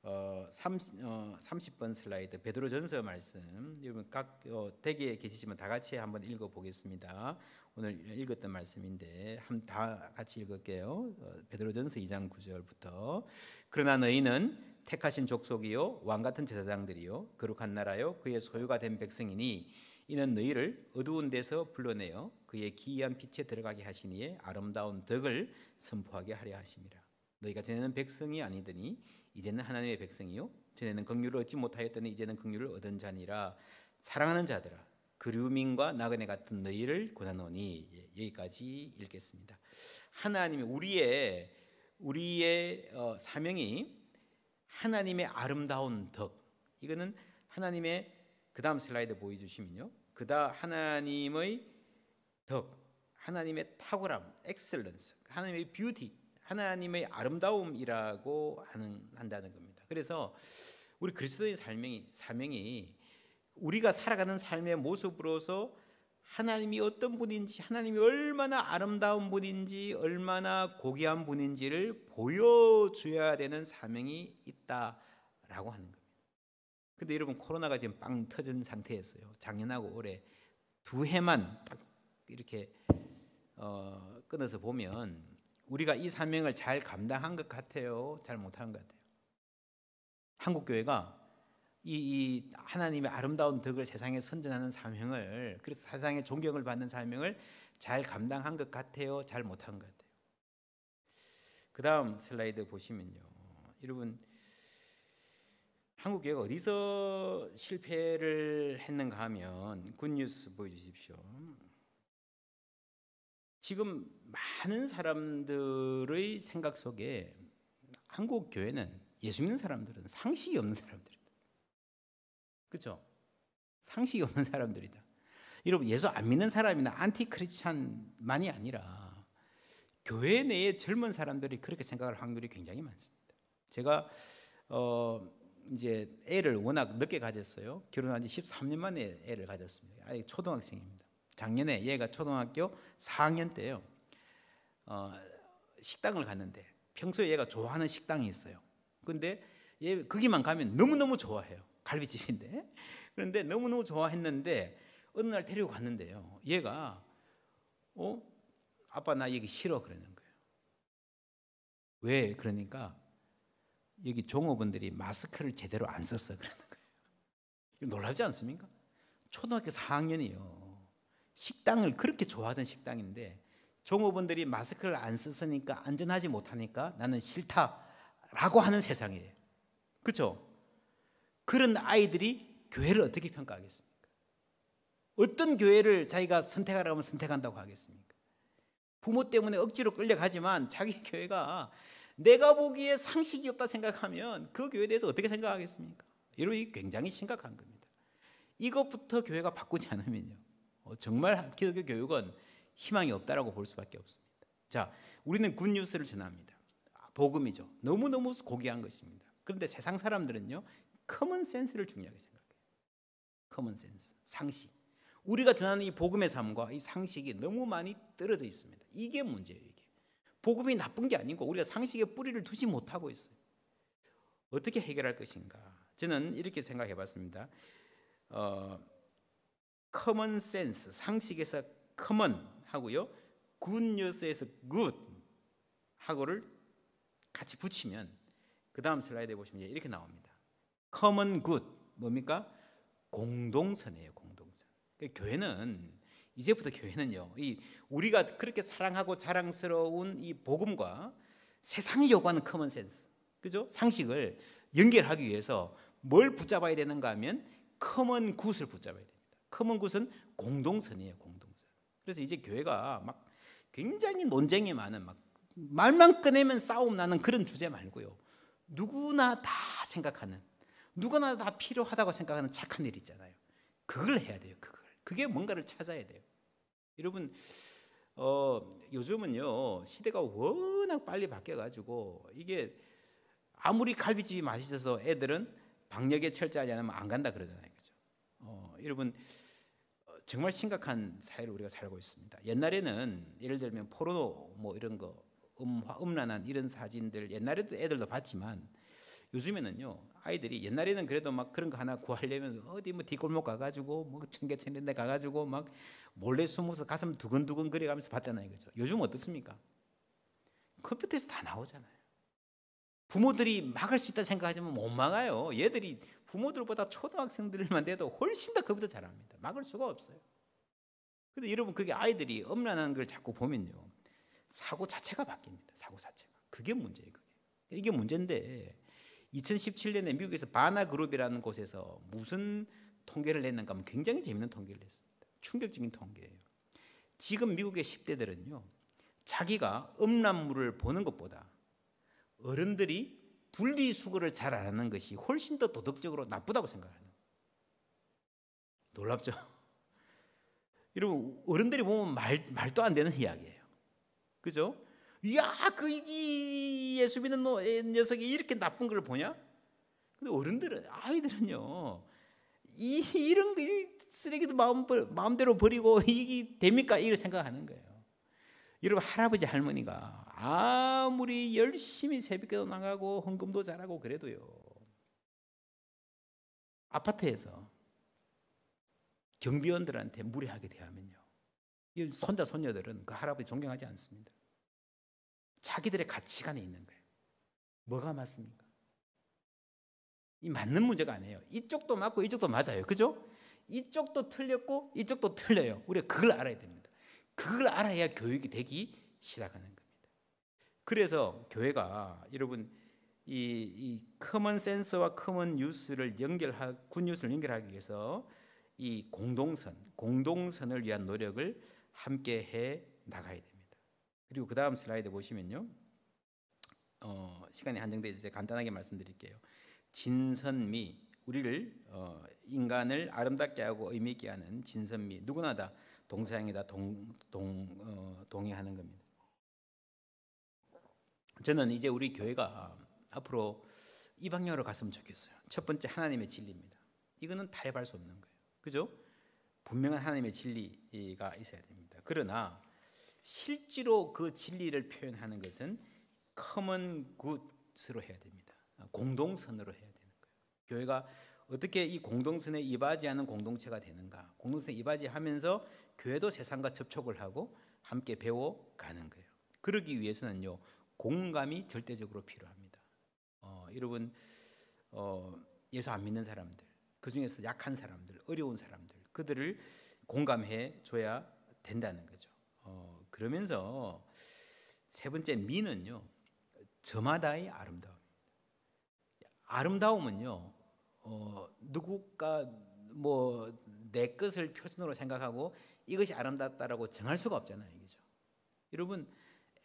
30번 슬라이드 베드로전서 말씀, 여러분 각 댁에 계시지만 다 같이 한번 읽어보겠습니다. 오늘 읽었던 말씀인데 다 같이 읽을게요. 베드로전서 2장 9절부터 그러나 너희는 택하신 족속이요 왕같은 제사장들이요 거룩한 나라요 그의 소유가 된 백성이니 이는 너희를 어두운 데서 불러내어 그의 기이한 빛에 들어가게 하시니에 아름다운 덕을 선포하게 하려 하심이라. 너희가 전에는 백성이 아니더니 이제는 하나님의 백성이요 전에는 긍휼을 얻지 못하였더니 이제는 긍휼을 얻은 자니라. 사랑하는 자들아 그리움인과 나그네 같은 너희를 권하노니. 여기까지 읽겠습니다. 하나님이 우리의 사명이 하나님의 아름다운 덕, 이거는 하나님의 그 다음 슬라이드 보여주시면요, 하나님의 덕, 하나님의 탁월함, 엑셀런스, 하나님의 뷰티, 하나님의 아름다움이라고 한다는 겁니다. 그래서 우리 그리스도의 사명이 우리가 살아가는 삶의 모습으로서 하나님이 어떤 분인지, 하나님이 얼마나 아름다운 분인지, 얼마나 고귀한 분인지를 보여줘야 되는 사명이 있다라고 하는 겁니다. 근데 여러분, 코로나가 지금 빵 터진 상태였어요. 작년하고 올해 두 해만 딱 이렇게 끊어서 보면 우리가 이 사명을 잘 감당한 것 같아요, 잘 못한 것 같아요? 한국교회가 이 하나님의 아름다운 덕을 세상에 선전하는 사명을, 그래서 세상의 존경을 받는 사명을 잘 감당한 것 같아요, 잘 못한 것 같아요? 그 다음 슬라이드 보시면요, 여러분 한국 교회가 어디서 실패를 했는가 하면 굿뉴스 보여주십시오. 지금 많은 사람들의 생각 속에 한국 교회는, 예수 믿는 사람들은 상식이 없는 사람들이다. 그렇죠? 상식이 없는 사람들이다. 여러분, 예수 안 믿는 사람이나 안티 크리스찬만이 아니라 교회 내에 젊은 사람들이 그렇게 생각할 확률이 굉장히 많습니다. 제가 이제 애를 워낙 늦게 가졌어요. 결혼한 지 13년 만에 애를 가졌습니다. 아직 초등학생입니다. 작년에 얘가 초등학교 4학년 때요, 식당을 갔는데 평소에 얘가 좋아하는 식당이 있어요. 근데 얘 거기만 가면 너무너무 좋아해요. 갈비집인데. 그런데 너무너무 좋아했는데 어느 날 데리고 갔는데요, 얘가 아빠 나 여기 싫어 그러는 거예요. 왜? 그러니까 여기 종업원들이 마스크를 제대로 안 썼어 그러는 거예요. 놀랍지 않습니까? 초등학교 4학년이요. 식당을 그렇게 좋아하던 식당인데 종업원들이 마스크를 안 썼으니까 안전하지 못하니까 나는 싫다라고 하는 세상이에요. 그렇죠? 그런 아이들이 교회를 어떻게 평가하겠습니까? 어떤 교회를 자기가 선택하라고 하면 선택한다고 하겠습니까? 부모 때문에 억지로 끌려가지만 자기 교회가 내가 보기에 상식이 없다 생각하면 그 교회에 대해서 어떻게 생각하겠습니까? 여러분, 이게 굉장히 심각한 겁니다. 이것부터 교회가 바꾸지 않으면요, 정말 기독교 교육은 희망이 없다라고 볼 수밖에 없습니다. 자, 우리는 굿뉴스를 전합니다. 복음이죠. 너무너무 고귀한 것입니다. 그런데 세상 사람들은요, 커먼 센스를 중요하게 생각해요. 커먼 센스, 상식. 우리가 전하는 이 복음의 삶과 이 상식이 너무 많이 떨어져 있습니다. 이게 문제예요. 이게 복음이 나쁜 게 아니고 우리가 상식에 뿌리를 두지 못하고 있어요. 어떻게 해결할 것인가? 저는 이렇게 생각해 봤습니다. 커먼 센스, 상식에서 커먼 하고요, 굿뉴스에서 굿 하고를 같이 붙이면 그 다음 슬라이드에 보시면 이렇게 나옵니다. 커먼 굿, 뭡니까? 공동선이에요. 공동선. 교회는 이제부터 교회는요, 이 우리가 그렇게 사랑하고 자랑스러운 이 복음과 세상이 요구하는 커먼 센스, 그죠? 상식을 연결하기 위해서 뭘 붙잡아야 되는가 하면 커먼 굿을 붙잡아야 됩니다. 커먼 굿은 공동선이에요. 공동선. 그래서 이제 교회가 막 굉장히 논쟁이 많은, 막 말만 꺼내면 싸움 나는 그런 주제 말고요, 누구나 다 생각하는, 누구나 다 필요하다고 생각하는 착한 일 있잖아요. 그걸 해야 돼요. 그게 뭔가를 찾아야 돼요. 여러분, 요즘은요 시대가 워낙 빨리 바뀌어가지고 이게 아무리 갈비집이 맛있어서 애들은 방역에 철저하지 않으면 안 간다 그러잖아요. 그죠? 여러분, 정말 심각한 사회를 우리가 살고 있습니다. 옛날에는 예를 들면 포르노 뭐 이런 거, 음란한 이런 사진들 옛날에도 애들도 봤지만 요즘에는요, 아이들이, 옛날에는 그래도 막 그런 거 하나 구하려면 어디 뭐 뒷골목 가가지고 뭐 청계천 이런 데 가가지고 막 몰래 숨어서 가슴 두근두근 거려가면서 봤잖아요. 그죠? 요즘 어떻습니까? 컴퓨터에서 다 나오잖아요. 부모들이 막을 수 있다 생각하지만 못 막아요. 얘들이 부모들보다 초등학생들만 돼도 훨씬 더 컴퓨터 잘합니다. 막을 수가 없어요. 근데 여러분, 그게 아이들이 음란한 걸 자꾸 보면요, 사고 자체가 바뀝니다. 사고 자체가. 그게 문제예요. 이게 문제인데 2017년에 미국에서 바나그룹이라는 곳에서 무슨 통계를 냈는가 하면 굉장히 재밌는 통계를 냈습니다. 충격적인 통계예요. 지금 미국의 10대들은요, 자기가 음란물을 보는 것보다 어른들이 분리수거를 잘 안 하는 것이 훨씬 더 도덕적으로 나쁘다고 생각하는 거예요. 놀랍죠? 여러분, 어른들이 보면 말도 안 되는 이야기예요. 그죠? 야, 이 예수 믿는 녀석이 이렇게 나쁜 걸 보냐? 근데 어른들은, 아이들은요, 이런 거, 쓰레기도 마음대로 버리고 이게 됩니까? 이걸 생각하는 거예요. 여러분, 할아버지 할머니가 아무리 열심히 새벽기도 나가고 헌금도 잘하고 그래도요, 아파트에서 경비원들한테 무례하게 대하면요, 이 손자 손녀들은 그 할아버지 존경하지 않습니다. 자기들의 가치관에 있는 거예요. 뭐가 맞습니까? 이 맞는 문제가 아니에요. 이쪽도 맞고 이쪽도 맞아요. 그죠? 이쪽도 틀렸고 이쪽도 틀려요. 우리가 그걸 알아야 됩니다. 그걸 알아야 교육이 되기 시작하는 겁니다. 그래서 교회가 여러분 이 커먼 센스와 커먼 뉴스를 굿 뉴스를 연결하기 위해서 이 공동선을 위한 노력을 함께 해 나가야 됩니다. 그리고 그 다음 슬라이드 보시면요, 시간이 한정돼 있어서 간단하게 말씀드릴게요. 진선미, 우리를 인간을 아름답게 하고 의미 있게 하는 진선미, 누구나 다 동서양이다 동의하는 겁니다. 저는 이제 우리 교회가 앞으로 이 방향으로 갔으면 좋겠어요. 첫 번째, 하나님의 진리입니다. 이거는 타협할 수 없는 거예요. 그죠? 분명한 하나님의 진리가 있어야 됩니다. 그러나 실제로 그 진리를 표현하는 것은 커먼 굿으로 해야 됩니다. 공동선으로 해야 되는 거예요. 교회가 어떻게 이 공동선에 이바지하는 공동체가 되는가? 공동선에 이바지하면서 교회도 세상과 접촉을 하고 함께 배워가는 거예요. 그러기 위해서는요, 공감이 절대적으로 필요합니다. 여러분, 예수 안 믿는 사람들, 그 중에서 약한 사람들, 어려운 사람들, 그들을 공감해 줘야 된다는 거죠. 그러면서 세 번째, 미는요, 저마다의 아름다움입니다. 아름다움은요, 누구가 뭐 내 것을 표준으로 생각하고 이것이 아름답다라고 정할 수가 없잖아요, 그죠? 여러분,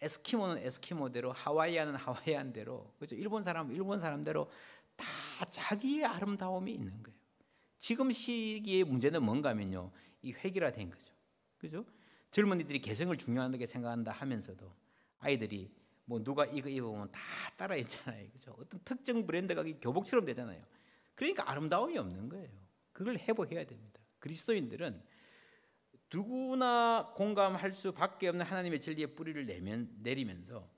에스키모는 에스키모대로, 하와이안은 하와이안대로, 그죠? 일본 사람은 일본 사람대로 다 자기의 아름다움이 있는 거예요. 지금 시기의 문제는 뭔가 하면요, 이 획일화된 거죠, 그죠? 젊은이들이 개성을 중요하게 생각한다 하면서도 아이들이 뭐 누가 이거 입어보면 다 따라 입잖아요, 그죠? 어떤 특정 브랜드가 교복처럼 되잖아요. 그러니까 아름다움이 없는 거예요. 그걸 회복해야 됩니다. 그리스도인들은 누구나 공감할 수밖에 없는 하나님의 진리의 뿌리를 내리면서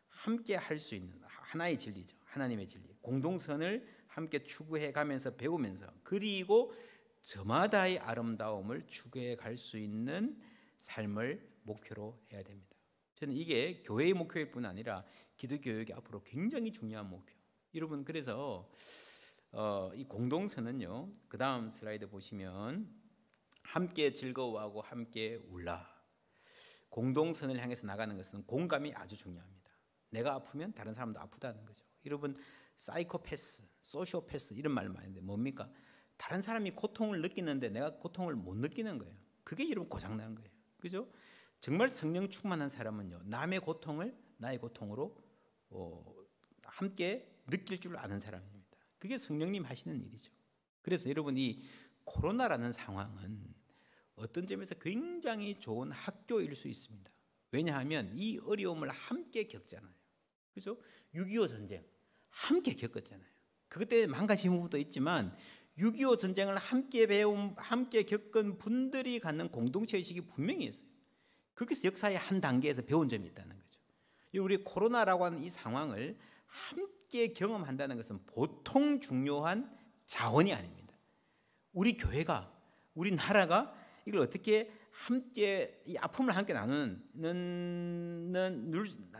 함께 할 수 있는 하나의 진리죠. 하나님의 진리, 공동선을 함께 추구해 가면서 배우면서, 그리고 저마다의 아름다움을 추구해 갈 수 있는 삶을 목표로 해야 됩니다. 저는 이게 교회의 목표일 뿐 아니라 기독교육이 앞으로 굉장히 중요한 목표. 여러분, 그래서 이 공동선은요, 그 다음 슬라이드 보시면 함께 즐거워하고 함께 울라. 공동선을 향해서 나가는 것은 공감이 아주 중요합니다. 내가 아프면 다른 사람도 아프다는 거죠. 여러분, 사이코패스, 소시오패스 이런 말 많이 하는데 뭡니까? 다른 사람이 고통을 느끼는데 내가 고통을 못 느끼는 거예요. 그게 여러분 고장난 거예요, 그죠? 정말 성령 충만한 사람은요, 남의 고통을 나의 고통으로 함께 느낄 줄 아는 사람입니다. 그게 성령님 하시는 일이죠. 그래서 여러분, 이 코로나라는 상황은 어떤 점에서 굉장히 좋은 학교일 수 있습니다. 왜냐하면 이 어려움을 함께 겪잖아요, 그죠? 6.25 전쟁 함께 겪었잖아요. 그것 때문에 망가진 부분도 있지만 6.25 전쟁을 함께 겪은 분들이 갖는 공동체 의식이 분명히 있어요. 거기서 역사의 한 단계에서 배운 점이 있다는 거죠. 우리 코로나라고 하는 이 상황을 함께 경험한다는 것은 보통 중요한 자원이 아닙니다. 우리 교회가, 우리 나라가 이걸 어떻게 함께 이 아픔을 함께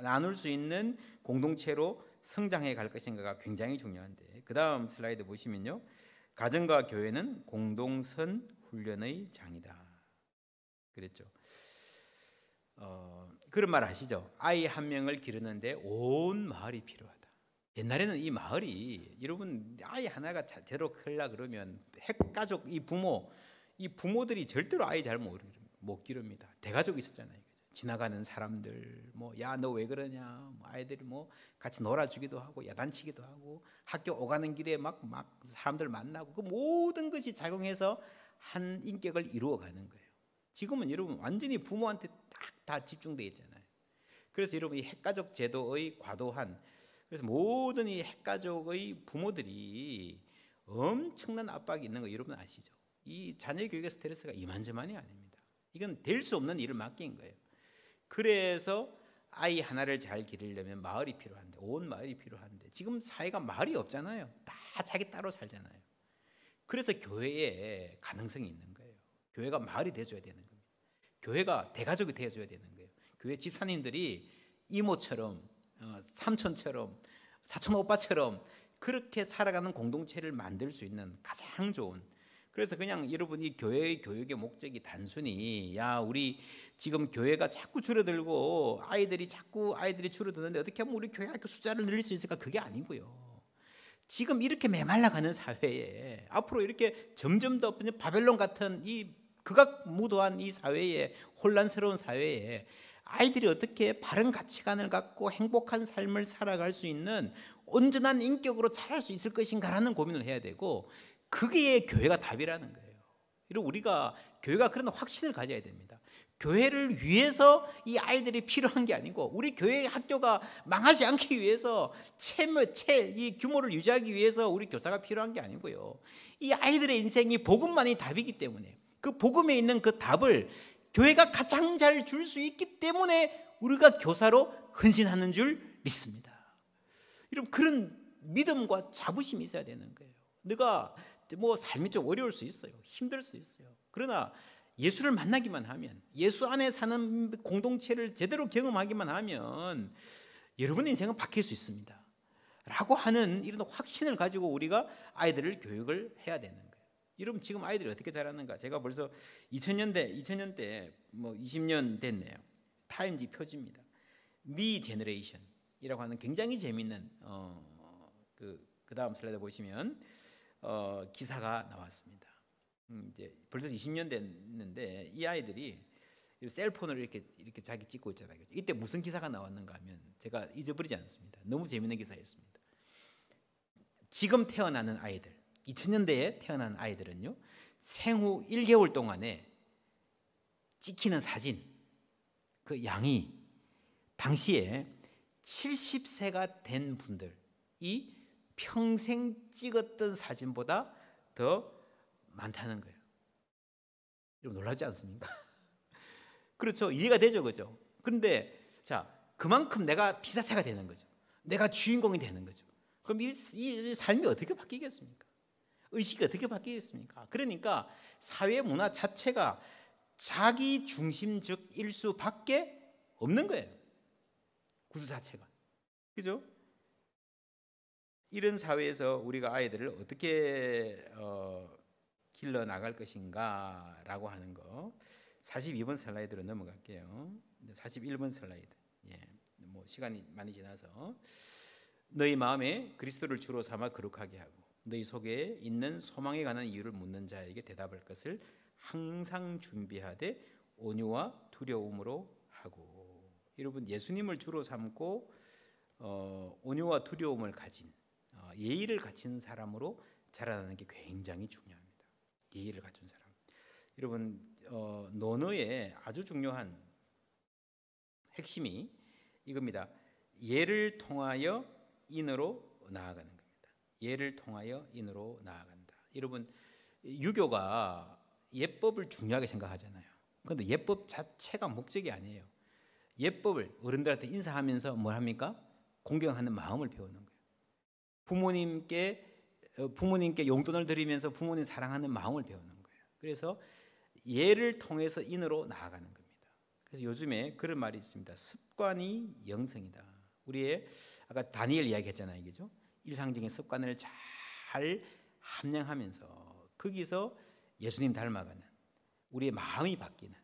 나눌 수 있는 공동체로 성장해 갈 것인가가 굉장히 중요한데, 그 다음 슬라이드 보시면요, 가정과 교회는 공동선 훈련의 장이다 그랬죠. 그런 말 아시죠? 아이 한 명을 기르는데 온 마을이 필요하다. 옛날에는 이 마을이, 여러분, 아이 하나가 제대로 크려고 그러면 핵가족, 이 부모들이 절대로 아이 잘 못 기릅니다. 대가족이 있었잖아요. 지나가는 사람들 야 너 왜 그러냐, 아이들이 같이 놀아주기도 하고 야단치기도 하고 학교 오가는 길에 막 사람들 만나고, 그 모든 것이 작용해서 한 인격을 이루어가는 거예요. 지금은 여러분 완전히 부모한테 다 집중되어 있잖아요. 그래서 여러분, 이 핵가족 제도의 과도한, 그래서 모든 이 핵가족의 부모들이 엄청난 압박이 있는 거 여러분 아시죠? 이 자녀 교육의 스트레스가 이만저만이 아닙니다. 이건 될 수 없는 일을 맡긴 거예요. 그래서 아이 하나를 잘 기르려면 마을이 필요한데, 온 마을이 필요한데, 지금 사회가 마을이 없잖아요. 다 자기 따로 살잖아요. 그래서 교회에 가능성이 있는 거예요. 교회가 마을이 돼줘야 되는 겁니다. 교회가 대가족이 돼줘야 되는 거예요. 교회 집사님들이 이모처럼, 삼촌처럼, 사촌 오빠처럼 그렇게 살아가는 공동체를 만들 수 있는 가장 좋은, 그래서 그냥 여러분 이 교회의 교육의 목적이 단순히 야 우리 지금 교회가 자꾸 줄어들고 아이들이 줄어드는데 어떻게 하면 우리 교회 학교 숫자를 늘릴 수 있을까? 그게 아니고요. 지금 이렇게 메말라가는 사회에 앞으로 이렇게 점점 더 바벨론 같은 이 극악무도한 이 사회에 혼란스러운 사회에 아이들이 어떻게 바른 가치관을 갖고 행복한 삶을 살아갈 수 있는 온전한 인격으로 자랄 수 있을 것인가라는 고민을 해야 되고 그게 교회가 답이라는 거예요. 그리고 우리가 교회가 그런 확신을 가져야 됩니다. 교회를 위해서 이 아이들이 필요한 게 아니고 우리 교회 학교가 망하지 않기 위해서 이 규모를 유지하기 위해서 우리 교사가 필요한 게 아니고요. 이 아이들의 인생이 복음만이 답이기 때문에 그 복음에 있는 그 답을 교회가 가장 잘 줄 수 있기 때문에 우리가 교사로 헌신하는 줄 믿습니다. 여러분 그런 믿음과 자부심이 있어야 되는 거예요. 내가 뭐 삶이 좀 어려울 수 있어요. 힘들 수 있어요. 그러나 예수를 만나기만 하면 예수 안에 사는 공동체를 제대로 경험하기만 하면 여러분의 인생은 바뀔 수 있습니다 라고 하는 이런 확신을 가지고 우리가 아이들을 교육을 해야 되는 거예요. 여러분 지금 아이들이 어떻게 자라는가? 제가 벌써 2000년대 뭐 20년 됐네요. 타임지 표지입니다. 미 제너레이션이라고 하는 굉장히 재미있는 그 다음 슬라이드 보시면 기사가 나왔습니다. 이제 벌써 20년 됐는데 이 아이들이 셀폰을 이렇게 자기 찍고 있잖아요. 이때 무슨 기사가 나왔는가 하면 제가 잊어버리지 않습니다. 너무 재미있는 기사였습니다. 지금 태어나는 아이들, 2000년대에 태어난 아이들은요, 생후 1개월 동안에 찍히는 사진, 그 양이 당시에 70세가 된 분들이 평생 찍었던 사진보다 더 많다는 거예요. 여러분 놀랍지 않습니까? 그렇죠. 이해가 되죠, 그죠? 그런데 자 그만큼 내가 피사체가 되는 거죠. 내가 주인공이 되는 거죠. 그럼 이 삶이 어떻게 바뀌겠습니까? 의식이 어떻게 바뀌겠습니까? 그러니까 사회 문화 자체가 자기 중심적일 수밖에 없는 거예요. 구조 자체가. 그죠? 이런 사회에서 우리가 아이들을 어떻게 길러 나갈 것인가라고 하는 거 42번 슬라이드로 넘어갈게요. 41번 슬라이드. 예, 뭐 시간이 많이 지나서 너희 마음에 그리스도를 주로 삼아 거룩하게 하고 너희 속에 있는 소망에 관한 이유를 묻는 자에게 대답할 것을 항상 준비하되 온유와 두려움으로 하고. 여러분 예수님을 주로 삼고 온유와 두려움을 가진 예의를 갖춘 사람으로 자라나는 게 굉장히 중요합니다. 예의를 갖춘 사람. 여러분 논어의 아주 중요한 핵심이 이겁니다. 예를 통하여 인으로 나아가는 겁니다. 예를 통하여 인으로 나아간다. 여러분 유교가 예법을 중요하게 생각하잖아요. 그런데 예법 자체가 목적이 아니에요. 예법을 어른들한테 인사하면서 뭘 합니까? 공경하는 마음을 배우는 거예요. 부모님께 용돈을 드리면서 부모님 사랑하는 마음을 배우는 거예요. 그래서 예를 통해서 인으로 나아가는 겁니다. 그래서 요즘에 그런 말이 있습니다. 습관이 영성이다. 우리의 아까 다니엘 이야기했잖아요, 그죠? 일상적인 습관을 잘 함량하면서 거기서 예수님 닮아가는 우리의 마음이 바뀌는.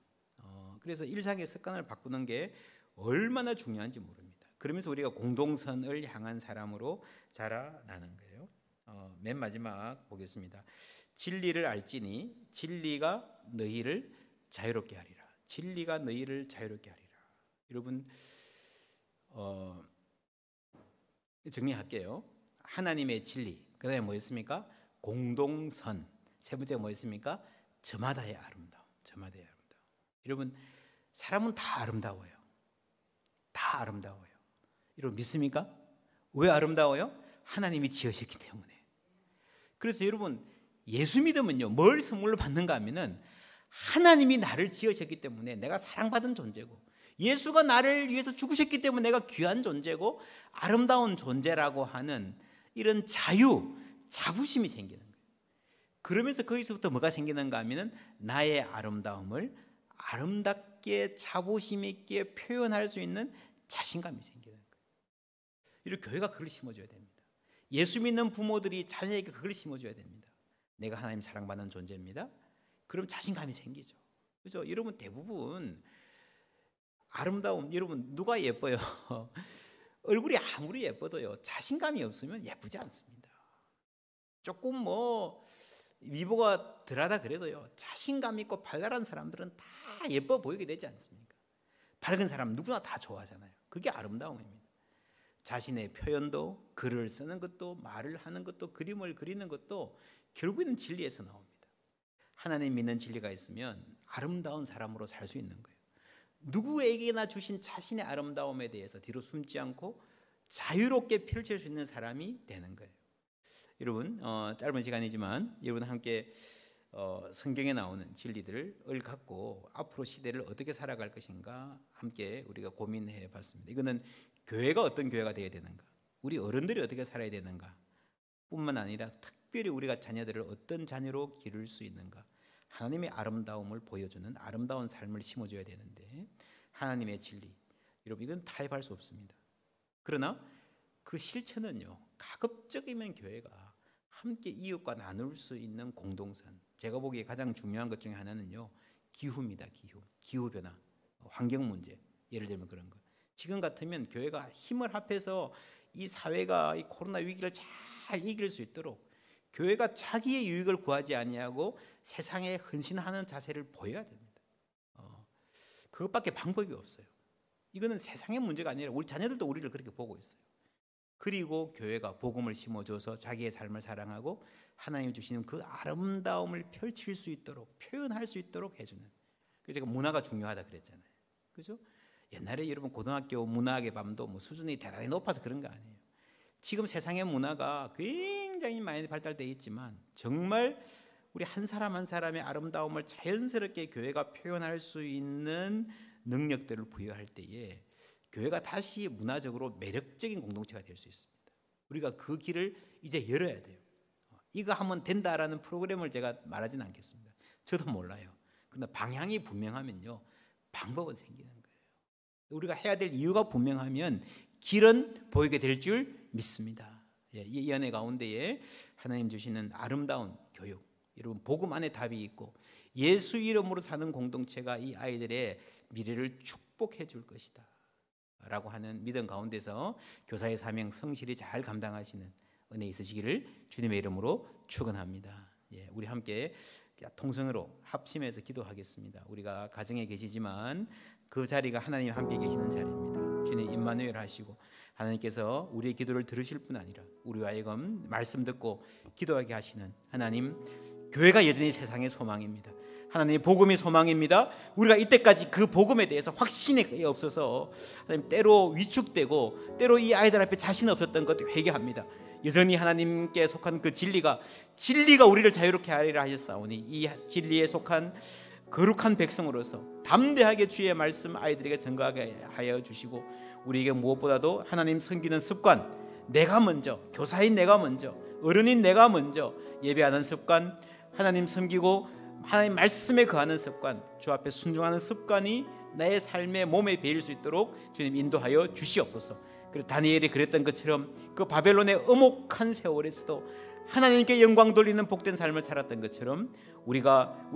그래서 일상의 습관을 바꾸는 게 얼마나 중요한지 모릅니다. 그러면서 우리가 공동선을 향한 사람으로 자라나는 거예요. 맨 마지막 보겠습니다. 진리를 알지니 진리가 너희를 자유롭게 하리라. 진리가 너희를 자유롭게 하리라. 여러분 정리할게요. 하나님의 진리. 그 다음에 뭐였습니까? 공동선. 세 번째가 뭐였습니까? 저마다의 아름다움. 저마다의 아름다움. 여러분 사람은 다 아름다워요. 다 아름다워요. 여러분 믿습니까? 왜 아름다워요? 하나님이 지으셨기 때문에. 그래서 여러분 예수 믿으면요 뭘 선물로 받는가 하면은 하나님이 나를 지으셨기 때문에 내가 사랑받은 존재고 예수가 나를 위해서 죽으셨기 때문에 내가 귀한 존재고 아름다운 존재라고 하는 이런 자부심이 생기는 거예요. 그러면서 거기서부터 뭐가 생기는가 하면은 나의 아름다움을 아름답게 자부심 있게 표현할 수 있는 자신감이 생기는 거예요. 이렇게 교회가 그걸 심어줘야 됩니다. 예수 믿는 부모들이 자녀에게 그걸 심어줘야 됩니다. 내가 하나님 사랑받는 존재입니다. 그럼 자신감이 생기죠. 그죠? 여러분 대부분 아름다움, 여러분 누가 예뻐요? 얼굴이 아무리 예뻐도요 자신감이 없으면 예쁘지 않습니다. 조금 뭐 미모가 덜하다 그래도요 자신감 있고 발랄한 사람들은 다 예뻐 보이게 되지 않습니까? 밝은 사람 누구나 다 좋아하잖아요. 그게 아름다움입니다. 자신의 표현도, 글을 쓰는 것도, 말을 하는 것도, 그림을 그리는 것도 결국에는 진리에서 나옵니다. 하나님 믿는 진리가 있으면 아름다운 사람으로 살 수 있는 거예요. 누구에게나 주신 자신의 아름다움에 대해서 뒤로 숨지 않고 자유롭게 펼칠 수 있는 사람이 되는 거예요. 여러분 짧은 시간이지만 여러분 함께 성경에 나오는 진리들을 갖고 앞으로 시대를 어떻게 살아갈 것인가 함께 우리가 고민해 봤습니다. 이거는 교회가 어떤 교회가 되어야 되는가, 우리 어른들이 어떻게 살아야 되는가 뿐만 아니라 특별히 우리가 자녀들을 어떤 자녀로 기를 수 있는가, 하나님의 아름다움을 보여주는 아름다운 삶을 심어줘야 되는데 하나님의 진리, 여러분 이건 타협할 수 없습니다. 그러나 그 실천은요 가급적이면 교회가 함께 이웃과 나눌 수 있는 공동선, 제가 보기에 가장 중요한 것 중에 하나는요 기후입니다. 기후변화, 환경 문제, 예를 들면 그런 것. 지금 같으면 교회가 힘을 합해서 이 사회가 이 코로나 위기를 잘 이길 수 있도록 교회가 자기의 유익을 구하지 아니하고 세상에 헌신하는 자세를 보여야 됩니다. 그것밖에 방법이 없어요. 이거는 세상의 문제가 아니라 우리 자녀들도 우리를 그렇게 보고 있어요. 그리고 교회가 복음을 심어줘서 자기의 삶을 사랑하고 하나님 주시는 그 아름다움을 펼칠 수 있도록, 표현할 수 있도록 해주는. 그래서 제가 문화가 중요하다 그랬잖아요. 그죠? 옛날에 여러분 고등학교 문화학의 밤도 뭐 수준이 대단히 높아서 그런 거 아니에요. 지금 세상의 문화가 굉장히 많이 발달되어 있지만 정말 우리 한 사람 한 사람의 아름다움을 자연스럽게 교회가 표현할 수 있는 능력들을 부여할 때에 교회가 다시 문화적으로 매력적인 공동체가 될 수 있습니다. 우리가 그 길을 이제 열어야 돼요. 이거 하면 된다라는 프로그램을 제가 말하진 않겠습니다. 저도 몰라요. 그러나 방향이 분명하면요 방법은 생기는 거예요. 우리가 해야 될 이유가 분명하면 길은 보이게 될 줄 믿습니다. 이 연애 가운데에 하나님 주시는 아름다운 교육, 여러분 복음 안에 답이 있고 예수 이름으로 사는 공동체가 이 아이들의 미래를 축복해 줄 것이다 라고 하는 믿음 가운데서 교사의 사명 성실히 잘 감당하시는 은혜 있으시기를 주님의 이름으로 축원합니다. 우리 함께 통성으로 합심해서 기도하겠습니다. 우리가 가정에 계시지만 그 자리가 하나님 함께 계시는 자리입니다. 주님 임마누엘 하시고 하나님께서 우리의 기도를 들으실 뿐 아니라 우리와 하여금 말씀 듣고 기도하게 하시는 하나님, 교회가 여전히 세상의 소망입니다. 하나님의 복음이 소망입니다. 우리가 이때까지 그 복음에 대해서 확신이 없어서 하나님 때로 위축되고 때로 이 아이들 앞에 자신 없었던 것도 회개합니다. 여전히 하나님께 속한 그 진리가 우리를 자유롭게 하리라 하셨사오니 이 진리에 속한 거룩한 백성으로서 담대하게 주의 말씀 아이들에게 전가하게 하여 주시고 우리에게 무엇보다도 하나님 섬기는 습관, 내가 먼저, 교사인 내가 먼저, 어른인 내가 먼저 예배하는 습관, 하나님 섬기고 하나님 말씀에 거하는 습관, 주 앞에 순종하는 습관이 나의 삶의 몸에 배일 수 있도록 주님 인도하여 주시옵소서. 그래서 다니엘이 그랬던 것처럼 그 바벨론의 엄혹한 세월에서도 하나님께 영광 돌리는 복된 삶을 살았던 것처럼 우리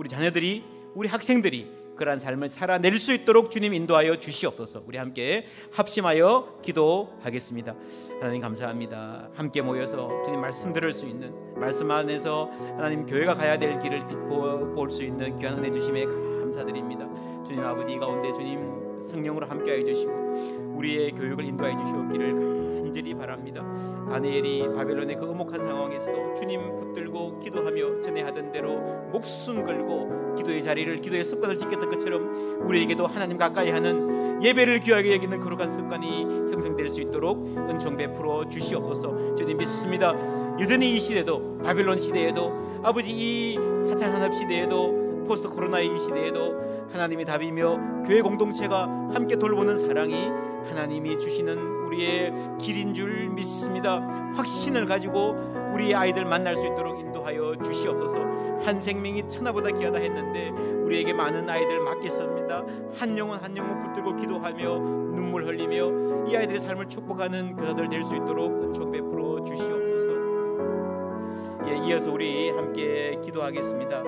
자녀들이, 우리 학생들이 그러한 삶을 살아낼 수 있도록 주님 인도하여 주시옵소서. 우리 함께 합심하여 기도하겠습니다. 하나님 감사합니다. 함께 모여서 주님 말씀 들을 수 있는, 말씀 안에서 하나님 교회가 가야 될 길을 볼 수 있는 귀한 은혜 주심에 감사드립니다. 주님 아버지, 이 가운데 주님 성령으로 함께하여 주시고 우리의 교육을 인도하여 주시옵기를 간절히 바랍니다. 다니엘이 바벨론의 그 엄혹한 상황에서도 주님 붙들고 기도하며 전에 하던 대로 목숨 걸고 기도의 자리를, 기도의 습관을 지켰던 것처럼 우리에게도 하나님 가까이 하는 예배를 귀하게 여기는 거룩한 습관이 형성될 수 있도록 은총 베풀어 주시옵소서. 주님 믿습니다. 여전히 이 시대도, 바벨론 시대에도, 아버지 이 4차 산업 시대에도, 포스트 코로나의 이 시대에도 하나님의 답이며 교회 공동체가 함께 돌보는 사랑이 하나님이 주시는 우리의 길인 줄 믿습니다. 확신을 가지고 우리의 아이들 만날 수 있도록 인도하여 주시옵소서. 한 생명이 천하보다 귀하다 했는데 우리에게 많은 아이들 맡겼습니다. 한 영혼 한 영혼 붙들고 기도하며 눈물 흘리며 이 아이들의 삶을 축복하는 교사들 될 수 있도록 은총 베풀어 주시옵소서. 이 이어서 우리 함께 기도하겠습니다.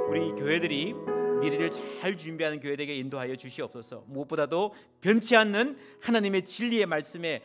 우리 교회들이 미래를 잘 준비하는 교회들에게 인도하여 주시옵소서. 무엇보다도 변치 않는 하나님의 진리의 말씀에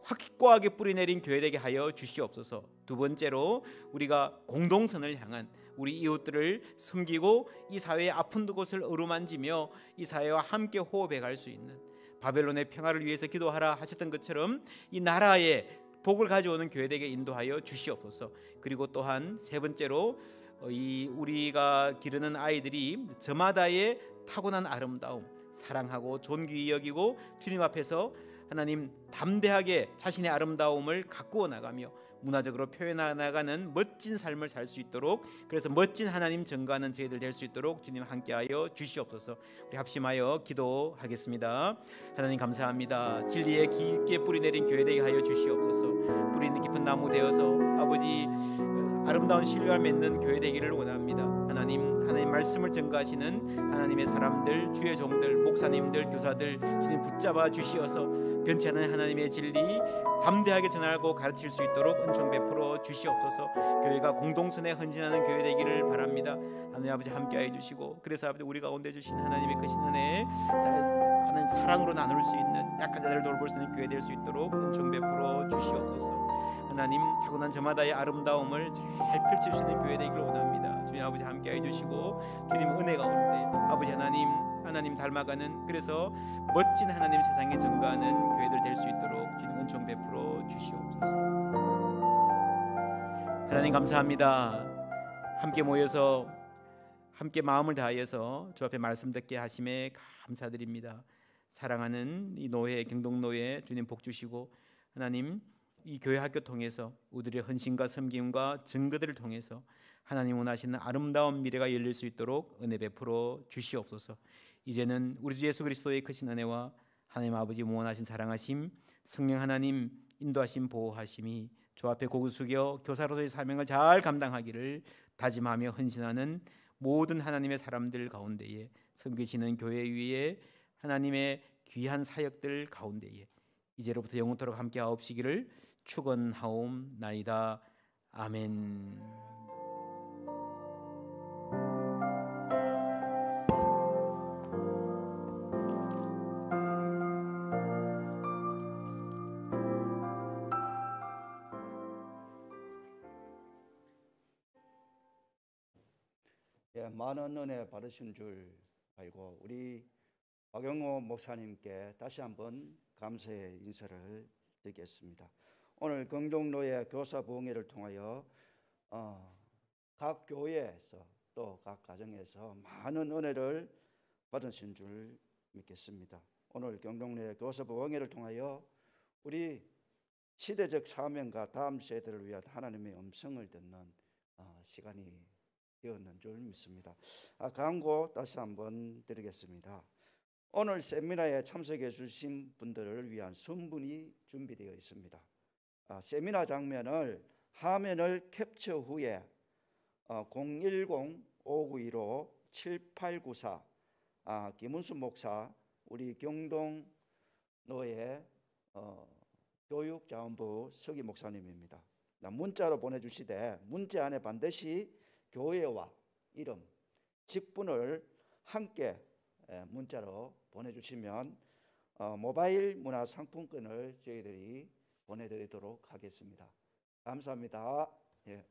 확고하게 뿌리내린 교회되게 하여 주시옵소서. 두 번째로 우리가 공동선을 향한 우리 이웃들을 섬기고 이 사회의 아픈 곳을 어루만지며 이 사회와 함께 호흡해 갈 수 있는, 바벨론의 평화를 위해서 기도하라 하셨던 것처럼 이 나라에 복을 가져오는 교회되게 인도하여 주시옵소서. 그리고 또한 세 번째로 우리가 기르는 아이들이 저마다의 타고난 아름다움, 사랑하고 존귀히 여기고 주님 앞에서 하나님 담대하게 자신의 아름다움을 가꾸어 나가며 문화적으로 표현해 나가는 멋진 삶을 살 수 있도록, 그래서 멋진 하나님 증거하는 저희들 될 수 있도록 주님 함께하여 주시옵소서. 우리 합심하여 기도하겠습니다. 하나님 감사합니다. 진리에 깊게 뿌리 내린 교회 되게 하여 주시옵소서. 뿌리 있는 깊은 나무 되어서 아버지 아름다운 신뢰를 맺는 교회 되기를 원합니다. 하나님 말씀을 증거하시는 하나님의 사람들, 주의 종들, 목사님들, 교사들 주님 붙잡아 주시어서 변치 않는 하나님의 진리 담대하게 전하고 가르칠 수 있도록 은총 베풀어 주시옵소서. 교회가 공동선에 헌신하는 교회 되기를 바랍니다. 하나님 아버지 함께해 주시고, 그래서 아버지 우리 가운데 주신 하나님의 크신 은혜, 하나님 사랑으로 나눌 수 있는, 약한 자들을 돌볼 수 있는 교회 될 수 있도록 은총 베풀어 주시옵소서. 하나님 타고난 저마다의 아름다움을 잘 펼칠 수 있는 교회 되기를 원합니다. 주님 아버지 함께해 주시고, 주님 은혜 가운데 아버지 하나님 닮아가는, 그래서 멋진 하나님 세상에 증거하는 교회들 될 수 있도록 주님 은총 베풀어 주시옵소서. 하나님 감사합니다. 함께 모여서 함께 마음을 다하여서 주 앞에 말씀 듣게 하심에 감사드립니다. 사랑하는 이 노예, 경동노예 주님 복 주시고, 하나님 이 교회 학교 통해서 우리들의 헌신과 섬김과 증거들을 통해서 하나님 원하시는 아름다운 미래가 열릴 수 있도록 은혜 베풀어 주시옵소서. 이제는 우리 주 예수 그리스도의 크신 은혜와 하나님 아버지 무한하신 사랑하심, 성령 하나님 인도하심, 보호하심이 주 앞에 고개 숙여 교사로서의 사명을 잘 감당하기를 다짐하며 헌신하는 모든 하나님의 사람들 가운데에, 섬기시는 교회 위에 하나님의 귀한 사역들 가운데에 이제로부터 영원토록 함께 하옵시기를 축원하옵나이다. 아멘. 많은 은혜 받으신 줄 알고 우리 박영호 목사님께 다시 한번 감사의 인사를 드리겠습니다. 오늘 경동로의 교사 부흥회를 통하여 각 교회에서 또 각 가정에서 많은 은혜를 받으신 줄 믿겠습니다. 오늘 경동로의 교사 부흥회를 통하여 우리 시대적 사명과 다음 세대를 위한 하나님의 음성을 듣는 시간이 되었는 줄 믿습니다. 광고 다시 한번 드리겠습니다. 오늘 세미나에 참석해 주신 분들을 위한 순분이 준비되어 있습니다. 세미나 장면을 화면을 캡처 후에 010-5915-7894 김은수 목사, 우리 경동노예 교육자원부 서기 목사님입니다. 문자로 보내주시되 문자 안에 반드시 교회와 이름, 직분을 함께 문자로 보내주시면 모바일 문화 상품권을 저희들이 보내드리도록 하겠습니다. 감사합니다. 예.